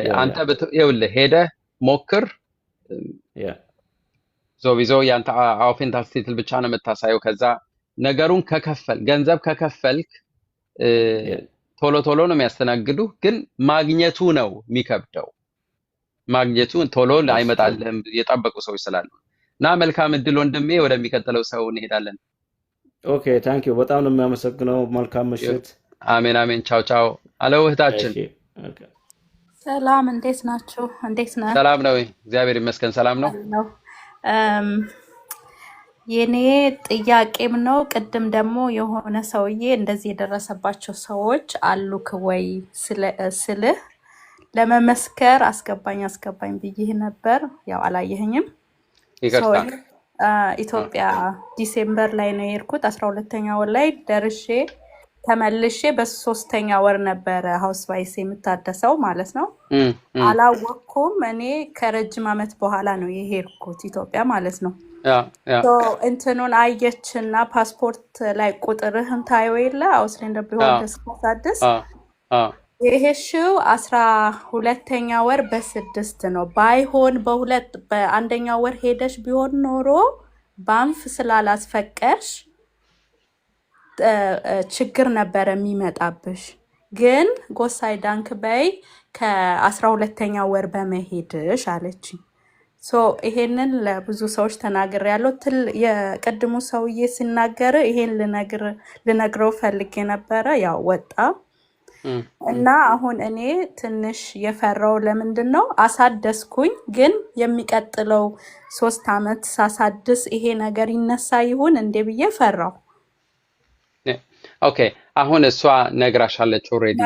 ያ አንተ ይኸውልህ ሄደህ ሞክር። ያ ዞቢዞ ያንተ አውፌንታል ስቴትል ብቻ ነው የምታሳየው። ከዛ ነገሩን ገንዘብ ከከፈልክ ያ ቶሎ ቶሎ ነው የሚያስተናግዱ፣ ግን ማግኘቱ ነው የሚከብደው። ማግኘቱ ቶሎ እሱ አይመጣልህም የጠበቁ ሰዎች ስላሉ እና መልካም እድል ወንድሜ። ወደሚቀጥለው ሰው እንሄዳለን። ኦኬ ታንክ ዩ በጣም ነው የሚያመሰግነው። መልካም ምሽት። አሜን አሜን። ቻው ቻው። አለው እህታችን እሺ ኦኬ ሰላም፣ እንዴት ናችሁ? እንዴት ነህ? ሰላም ነው? እግዚአብሔር ይመስገን ሰላም ነው። አለሁ። እም፣ የኔ ጥያቄም ነው። ቅድም ደግሞ የሆነ ሰውዬ እንደዚህ የደረሰባቸው ሰዎች አሉክ ወይ ስልህ ለመመስከር አስገባኝ ብዬህ ነበር። ያው አላየኸኝም። ይቅርታ። ኢትዮጵያ ዲሴምበር ላይ ነው የሄድኩት። 12ኛ ወር ላይ ደርሼ ተመልሼ በ3ኛ ወር ነበረ ሀውስ ቫይስ የምታደሰው ማለት ነው። አላወቅኩም። እኔ ከረጅም ዓመት በኋላ ነው የሄድኩት ኢትዮጵያ ማለት ነው። እንትኑን አየችና ፓስፖርት ላይ ቁጥርህን ታየው የለ አውስሌንደር ቢሆን ደስካሳድስ ይሄሽው 12ኛ ወር በ6 ነው። ባይሆን በአንደኛው ወር ሄደሽ ቢሆን ኖሮ ባንፍ ስላላስፈቀድሽ ችግር ነበረ የሚመጣብሽ። ግን ጎሳይ ዳንክ በይ ከ12ኛ ወር በመሄድሽ አለች። ይሄንን ለብዙ ሰዎች ተናግሬያለሁ። የቅድሙ ሰውዬ ሲናገር ይሄን ልነግረው ፈልጌ ነበረ፣ ያው ወጣ እና አሁን እኔ ትንሽ የፈራው ለምንድን ነው አሳደስኩኝ፣ ግን የሚቀጥለው 3 ዓመት ሳሳድስ ይሄ ነገር ይነሳ ይሁን እንዴ ብዬ ፈራው። ኦኬ አሁን እሷ ነግራሻለች፣ ኦሬዲ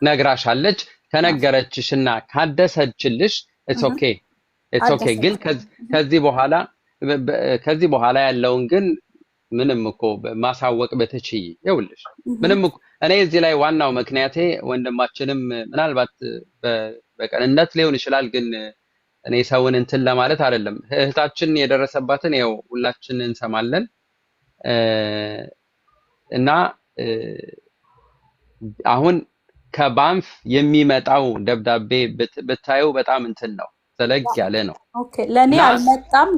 ነግራሻለች። ከነገረችሽና ካደሰችልሽ ኢትስ ኦኬ። ግን ከዚህ በኋላ ያለውን ግን ምንም እኮ ማሳወቅ በተችይ ይውልሽ ምንም እኮ እኔ እዚህ ላይ ዋናው ምክንያቴ ወንድማችንም ምናልባት በቀንነት ሊሆን ይችላል፣ ግን እኔ ሰውን እንትን ለማለት አይደለም። እህታችን የደረሰባትን ያው ሁላችን እንሰማለን እና አሁን ከባንፍ የሚመጣው ደብዳቤ ብታዩ በጣም እንትን ነው፣ ዘለግ ያለ ነው። ኦኬ ለኔ አልመጣም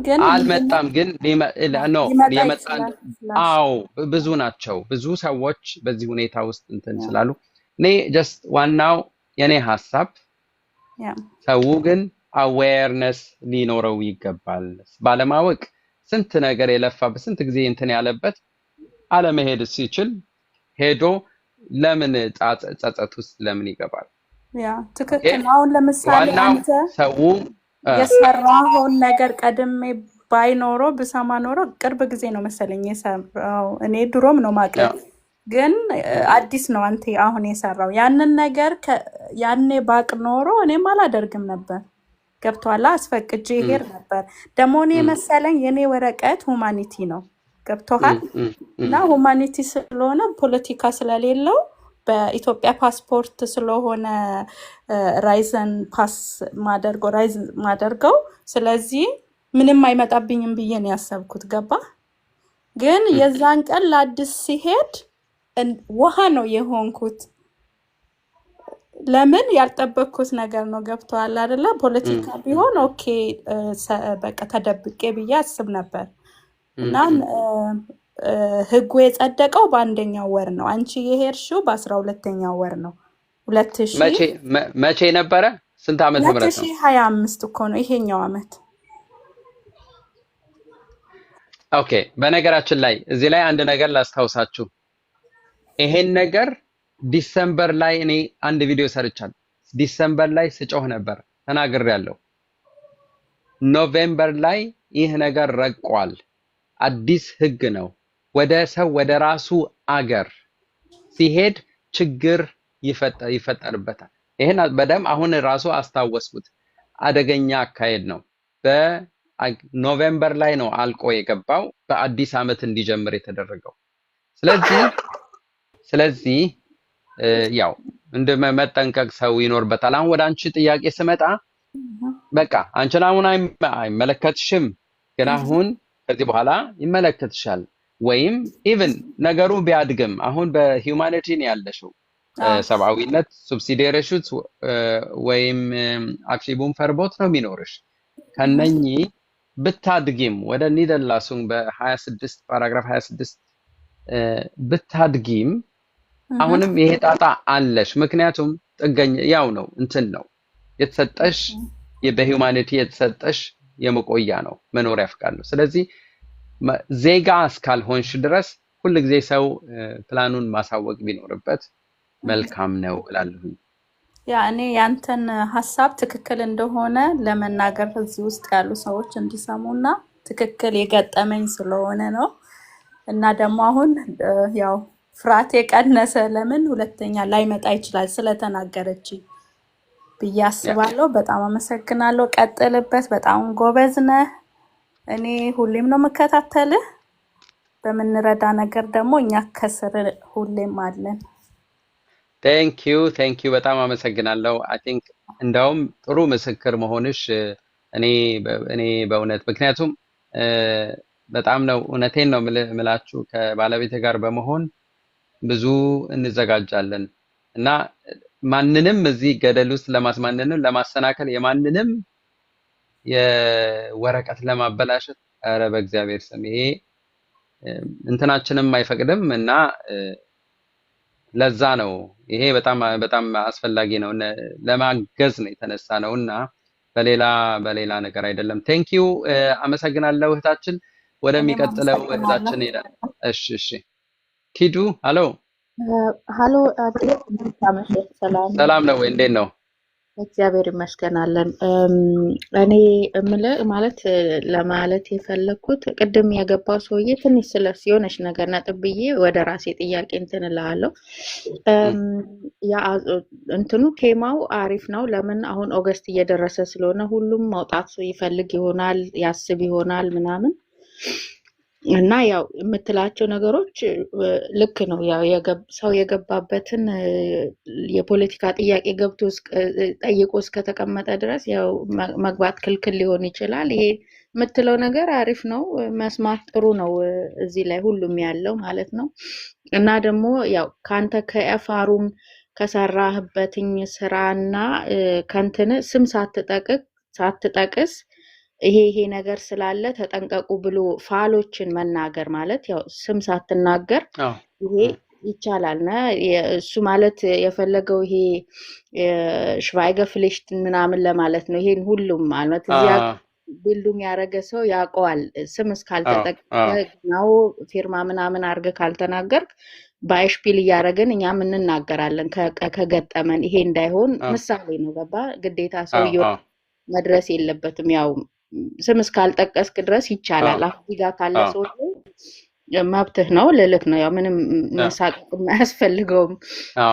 ግን ነው የመጣን። አዎ ብዙ ናቸው፣ ብዙ ሰዎች በዚህ ሁኔታ ውስጥ እንትን ስላሉ እኔ ጀስት ዋናው የኔ ሐሳብ ሰው ግን አዌርነስ ሊኖረው ይገባል። ባለማወቅ ስንት ነገር የለፋበት ስንት ጊዜ እንትን ያለበት አለመሄድ ሲችል ሄዶ ለምን ጸጸት ውስጥ ለምን ይገባል? ያ ትክክል። አሁን ለምሳሌ አንተ ሰው የሰራውን ነገር ቀድሜ ባይኖሮ ብሰማ ኖሮ ቅርብ ጊዜ ነው መሰለኝ የሰራው። እኔ ድሮም ነው ማቅረብ፣ ግን አዲስ ነው አንተ አሁን የሰራው። ያንን ነገር ያኔ ባቅ ኖሮ እኔም አላደርግም ነበር። ገብቷላ? አስፈቅጄ ይሄድ ነበር። ደግሞ እኔ መሰለኝ የኔ ወረቀት ሁማኒቲ ነው። ገብቶሃል? እና ሁማኒቲ ስለሆነ ፖለቲካ ስለሌለው በኢትዮጵያ ፓስፖርት ስለሆነ ራይዘን ፓስ ማደርገው ስለዚህ ምንም አይመጣብኝም ብዬ ነው ያሰብኩት። ገባ? ግን የዛን ቀን ለአዲስ ሲሄድ ውሃ ነው የሆንኩት። ለምን ያልጠበቅኩት ነገር ነው። ገብቶሃል አይደለ? ፖለቲካ ቢሆን ኦኬ በቃ ተደብቄ ብዬ አስብ ነበር። እና ህጉ የጸደቀው በአንደኛው ወር ነው። አንቺ የሄድሽው በ12ኛው ወር ነው። 2000 መቼ ነበረ? ስንት ዓመት ምህረት ነው? 2025 እኮ ነው ይሄኛው ዓመት። ኦኬ በነገራችን ላይ እዚህ ላይ አንድ ነገር ላስታውሳችሁ። ይሄን ነገር ዲሰምበር ላይ እኔ አንድ ቪዲዮ ሰርቻለሁ። ዲሰምበር ላይ ስጮህ ነበር፣ ተናግሬያለሁ። ኖቬምበር ላይ ይህ ነገር ረቋል። አዲስ ህግ ነው። ወደ ሰው ወደ ራሱ አገር ሲሄድ ችግር ይፈጠርበታል። ይሄን በደም አሁን ራሱ አስታወስኩት። አደገኛ አካሄድ ነው። በኖቬምበር ላይ ነው አልቆ የገባው በአዲስ ዓመት እንዲጀምር የተደረገው። ስለዚህ ያው መጠንቀቅ ሰው ይኖርበታል። አሁን ወደ አንቺ ጥያቄ ስመጣ በቃ አንቺን አሁን አይመለከትሽም፣ ግን አሁን ከዚህ በኋላ ይመለከትሻል። ወይም ኢቭን ነገሩ ቢያድግም አሁን በሂውማኒቲ ነው ያለሽው፣ ሰብአዊነት ሱብሲዲየሪሹት ወይም አክሲቡም ፈርቦት ነው የሚኖርሽ። ከነኚህ ብታድጊም ወደ ኒደርላሱን በ26 ፓራግራፍ 26 ብታድጊም አሁንም ይሄ ጣጣ አለሽ። ምክንያቱም ጥገኛ ያው ነው እንትን ነው የተሰጠሽ፣ በሂውማኒቲ የተሰጠሽ የመቆያ ነው፣ መኖሪያ ፍቃድ ነው። ስለዚህ ዜጋ እስካልሆንሽ ድረስ ሁሉ ጊዜ ሰው ፕላኑን ማሳወቅ ቢኖርበት መልካም ነው እላለሁ። ያ እኔ ያንተን ሀሳብ ትክክል እንደሆነ ለመናገር እዚህ ውስጥ ያሉ ሰዎች እንዲሰሙና ትክክል የገጠመኝ ስለሆነ ነው። እና ደግሞ አሁን ያው ፍርሃት የቀነሰ ለምን ሁለተኛ ላይመጣ ይችላል ስለተናገረች ብዬ አስባለሁ። በጣም አመሰግናለሁ። ቀጥልበት። በጣም ጎበዝ ነህ። እኔ ሁሌም ነው የምከታተልህ። በምንረዳ ነገር ደግሞ እኛ ከስር ሁሌም አለን። ቴንክ ዩ በጣም አመሰግናለሁ። አይ ቲንክ እንደውም ጥሩ ምስክር መሆንሽ እኔ በእውነት ምክንያቱም በጣም ነው እውነቴን ነው ምላችሁ ከባለቤቴ ጋር በመሆን ብዙ እንዘጋጃለን እና ማንንም እዚህ ገደል ውስጥ ለማሰናከል የማንንም የወረቀት ለማበላሸት ኧረ በእግዚአብሔር ስም ይሄ እንትናችንም አይፈቅድም እና ለዛ ነው ይሄ በጣም አስፈላጊ ነው። ለማገዝ ነው የተነሳ ነውና በሌላ ነገር አይደለም። ቴንክ ዩ አመሰግናለሁ እህታችን። ወደሚቀጥለው እህታችን ሄዳል። እሺ ኪዱ ሃሎ ሰላም ነው ወይ? እንዴት ነው? እግዚአብሔር ይመስገናለን። እኔ እምልህ ለማለት የፈለኩት ቅድም የገባው ሰውዬ ትንሽ የሆነች ነገር ነጥብ ብዬ ወደ ራሴ ጥያቄ እንትን እልሃለሁ። እንትኑ ቴማው አሪፍ ነው። ለምን አሁን ኦገስት እየደረሰ ስለሆነ ሁሉም መውጣት ይፈልግ ይሆናል፣ ያስብ ይሆናል ምናምን እና ያው የምትላቸው ነገሮች ልክ ነው። ያው ሰው የገባበትን የፖለቲካ ጥያቄ ገብቶ ጠይቆ እስከተቀመጠ ድረስ ያው መግባት ክልክል ሊሆን ይችላል። ይሄ የምትለው ነገር አሪፍ ነው፣ መስማት ጥሩ ነው። እዚህ ላይ ሁሉም ያለው ማለት ነው። እና ደግሞ ያው ካንተ ከኤፍአሩም ከሰራህበትኝ ስራና ከንትን ስም ሳትጠቅስ ይሄ ነገር ስላለ ተጠንቀቁ ብሎ ፋሎችን መናገር ማለት ያው ስም ሳትናገር ይሄ ይቻላል። እሱ ማለት የፈለገው ይሄ ሽቫይገፍሊሽት ምናምን ለማለት ነው። ይሄን ሁሉም ማለት እዚያ ቢልዱም ያደረገ ሰው ያውቀዋል። ስም እስካልተጠቀሰ ነው ፊርማ ምናምን አድርገህ ካልተናገርክ ባይሽፒል እያደረግን እኛም እንናገራለን ከገጠመን። ይሄ እንዳይሆን ምሳሌ ነው። ገባ? ግዴታ ሰውየው መድረስ የለበትም። ያው ስም እስካልጠቀስክ ድረስ ይቻላል። አሁን ጋር ካለ ሰው መብትህ ነው ልልክ ነው። ያው ምንም መሳቀቅ አያስፈልገውም።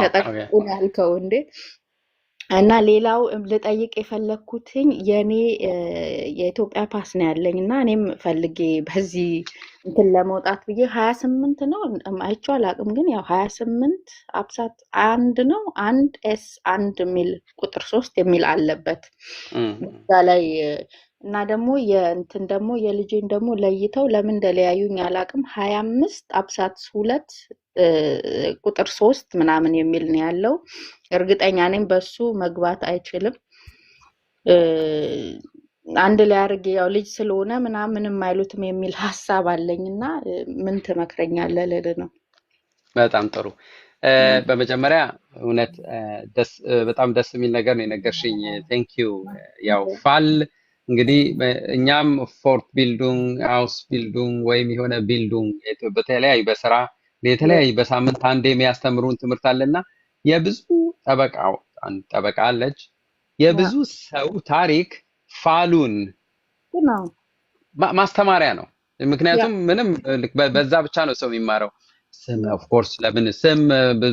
ተጠቅቁን ያልከው እንዴ። እና ሌላው ልጠይቅ የፈለኩትኝ የኔ የኢትዮጵያ ፓስ ነው ያለኝ እና እኔም ፈልጌ በዚህ እንትን ለመውጣት ብዬ 28 ነው አይቼው አላውቅም፣ ግን ያው 28 አብሳት 1 ነው 1 ኤስ 1 የሚል ቁጥር 3 የሚል አለበት እዛ ላይ እና ደግሞ የእንትን ደግሞ የልጄን ደግሞ ለይተው ለምን እንደለያዩኝ አላውቅም። 25 አብሳት 2 ቁጥር 3 ምናምን የሚል ነው ያለው። እርግጠኛ ነኝ በሱ መግባት አይችልም። አንድ ላይ አድርጌ ያው ልጅ ስለሆነ ምንም አይሉትም የሚል ሐሳብ አለኝና ምን ትመክረኛለህ ልልህ ነው። በጣም ጥሩ። በመጀመሪያ እውነት በጣም ደስ የሚል ነገር ነው የነገርሽኝ። ቴንክ ዩ። ያው ፋል እንግዲህ እኛም ፎርት ቢልዱንግ ሃውስ ቢልዱንግ ወይም የሆነ ቢልዱንግ በተለያዩ በስራ የተለያዩ በሳምንት አንዴ የሚያስተምሩን ትምህርት አለና የብዙ ጠበቃ አለች። የብዙ ሰው ታሪክ ፋሉን ማስተማሪያ ነው። ምክንያቱም ምንም በዛ ብቻ ነው ሰው የሚማረው። ስም ኦፍ ኮርስ ለምን ስም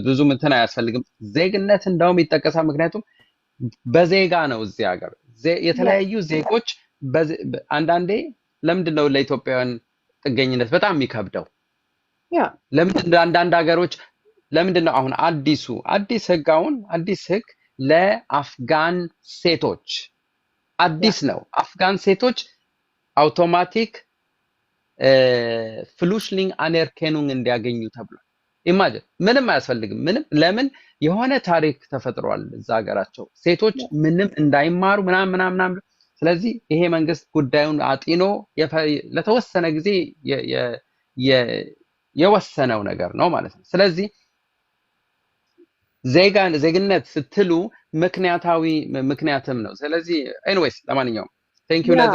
ብዙ እንትን አያስፈልግም። ዜግነት እንደውም ይጠቀሳል። ምክንያቱም በዜጋ ነው እዚህ ሀገር የተለያዩ ዜጎች አንዳንዴ ለምንድን ነው ለኢትዮጵያውያን ጥገኝነት በጣም የሚከብደው? ለምንድን ነው አንዳንድ ሀገሮች ለምንድን ነው አሁን አዲስ ህግ ለአፍጋን ሴቶች አዲስ ነው። አፍጋን ሴቶች አውቶማቲክ ፍሉሽሊንግ አነርኬኑንግ እንዲያገኙ ተብሏል። ኢማጂን ምንም አያስፈልግም። ለምን የሆነ ታሪክ ተፈጥሯል እዛ ሀገራቸው ሴቶች ምንም እንዳይማሩ ምናምን። ስለዚህ ይሄ መንግስት ጉዳዩን አጢኖ ለተወሰነ ጊዜ የወሰነው ነገር ነው ማለት ነው። ስለዚህ ዜግነት ስትሉ ምክንያትም ነው። ስለዚህ ኤኒዌይስ ለማንኛውም ቴንክ ዩ። ለዛ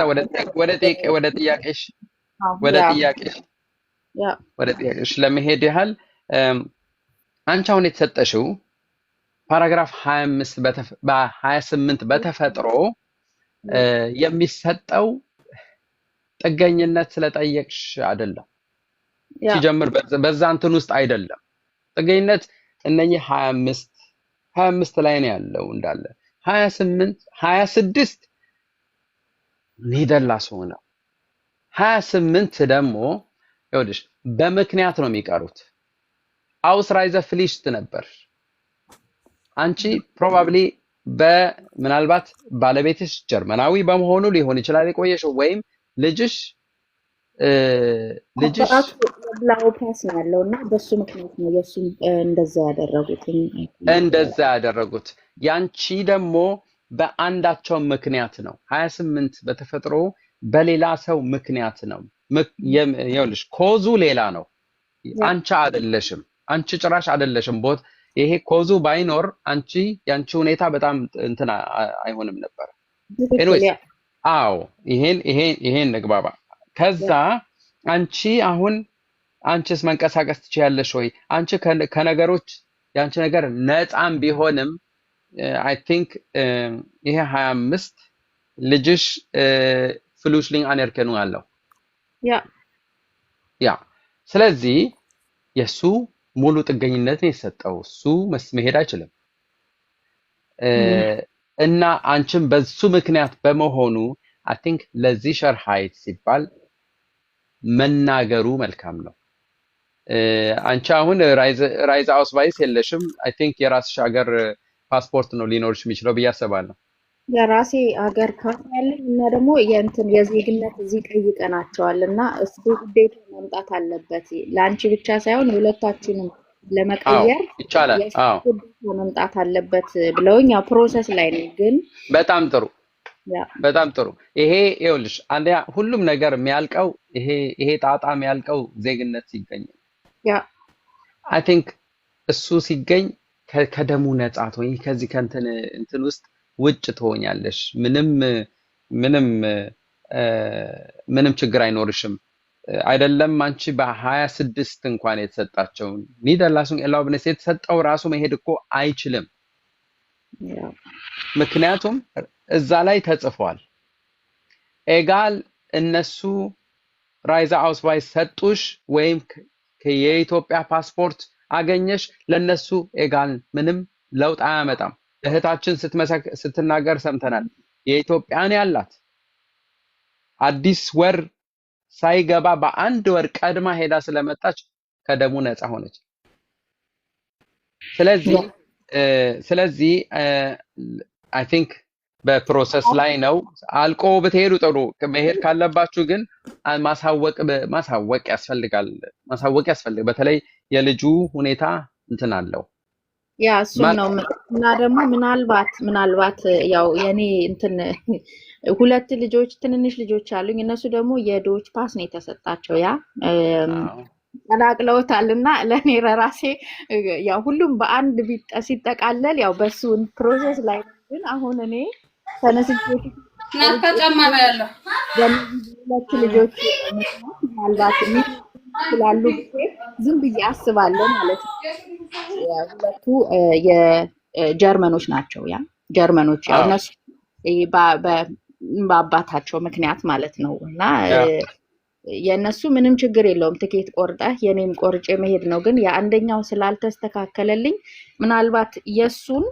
ወደ ጥያቄሽ ለመሄድ ያህል አንቺ አሁን የተሰጠሽው ፓራግራፍ 28 በተፈጥሮ የሚሰጠው ጥገኝነት ስለጠየቅሽ አይደለም። ሲጀምር በዛ እንትን ውስጥ አይደለም ጥገኝነት። እነኚህ 25 ላይ ነው ያለው እንዳለ 26 ኒደርላንድስ ሆነው 28 ደግሞ ይኸውልሽ በምክንያት ነው የሚቀሩት። አውስራይዘ ፍሊሽት ነበር። አንቺ ፕሮባብሊ ምናልባት ባለቤትሽ ጀርመናዊ በመሆኑ ሊሆን ይችላል የቆየሽው፣ ወይም ልጅሽ ብላው ፓስ ነው ያለውና በሱ ምክንያት ነው የሱ እንደዛ ያደረጉት። ያንቺ ደግሞ በአንዳቸው ምክንያት ነው። 28 በተፈጥሮ በሌላ ሰው ምክንያት ነው። ይኸውልሽ ኮዙ ሌላ ነው። አንቺ አይደለሽም። አንቺ ጭራሽ አይደለሽም። ይሄ ኮዙ ባይኖር ያንቺ ሁኔታ በጣም እንትና አይሆንም ነበር። ኤኒዌይስ አዎ ይሄን ንግባባ። ከዛ አንቺስ መንቀሳቀስ ትችያለሽ ወይ? አንቺ ከነገሮች ያንቺ ነገር ነፃም ቢሆንም አይ ቲንክ ይሄ 25 ልጅሽ ፍሉሽሊንግ አነርኬኑንግ አለው። ያ ስለዚህ የሱ ሙሉ ጥገኝነት ነው የሰጠው። እሱ መሄድ አይችልም እና አንቺም በሱ ምክንያት በመሆኑ አይ ቲንክ ለዚህ ሸርሃይት ሲባል መናገሩ መልካም ነው። አንቺ አሁን ራይዝ አውስቫይስ የለሽም። አይ ቲንክ የራስሽ ሀገር ፓስፖርት ነው ሊኖርሽ የሚችለው ብዬ አስባለሁ። የራሴ ሀገር ካርታ ያለኝ እና ደግሞ የዜግነት እዚህ ጠይቀናቸዋል እና እሱ ግዴታ መምጣት አለበት። ለአንቺ ብቻ ሳይሆን የሁለታችንም ለመቀየር ይቻላል። መምጣት አለበት ብለውኝ ያው ፕሮሰስ ላይ ነው። ግን በጣም ጥሩ ይሄ ይኸውልሽ አንደኛ ሁሉም ነገር የሚያልቀው ይሄ ጣጣ የሚያልቀው ዜግነት ሲገኝ አይ ቲንክ እሱ ሲገኝ ከደሙ ነፃ ትሆኚ ከዚህ ከእንትን ውስጥ ውጭ ትሆኛለሽ። ምንም ችግር አይኖርሽም። አይደለም አንቺ በ26 እንኳን የተሰጣቸው ኒደርላንድስ ኤላውብነስ የተሰጠው ራሱ መሄድ እኮ አይችልም። ምክንያቱም እዛ ላይ ተጽፏል። ኤጋል እነሱ ራይዛ አውስቫይስ ሰጡሽ ወይም የኢትዮጵያ ፓስፖርት አገኘሽ ለነሱ ኤጋል ምንም ለውጥ አያመጣም። እህታችን ስትናገር ሰምተናል። የኢትዮጵያን ያላት አዲስ ወር ሳይገባ በአንድ ወር ቀድማ ሄዳ ስለመጣች ከደሙ ነፃ ሆነች። ስለዚህ አይ ቲንክ በፕሮሰስ ላይ ነው። አልቆ ብትሄዱ ጥሩ። መሄድ ካለባችሁ ግን ማሳወቅ ያስፈልጋል። በተለይ የልጁ ሁኔታ እንትን አለው። ያ እሱ ነው። እና ደግሞ ምናልባት ያው የኔ እንትን ሁለት ልጆች ትንንሽ ልጆች አሉኝ። እነሱ ደግሞ የዶች ፓስ ነው የተሰጣቸው። ያ ቀላቅለውታልና ለኔ ራሴ ያው ሁሉም በአንድ ሲጠቃለል ያው በሱ ፕሮሰስ ላይ ግን አሁን እኔ ተነስቼ ናፈቀማ ነው ያለው ሁለት ልጆች ምናልባት ስላሉ ዝም ብዬ አስባለሁ ማለት ነው። ሁለቱ የጀርመኖች ናቸው። ያ ጀርመኖች ያው እነሱ በአባታቸው ምክንያት ማለት ነው እና የነሱ ምንም ችግር የለውም ትኬት ቆርጠህ የኔም ቆርጬ መሄድ ነው ግን የአንደኛው ስላልተስተካከለልኝ ምናልባት የሱን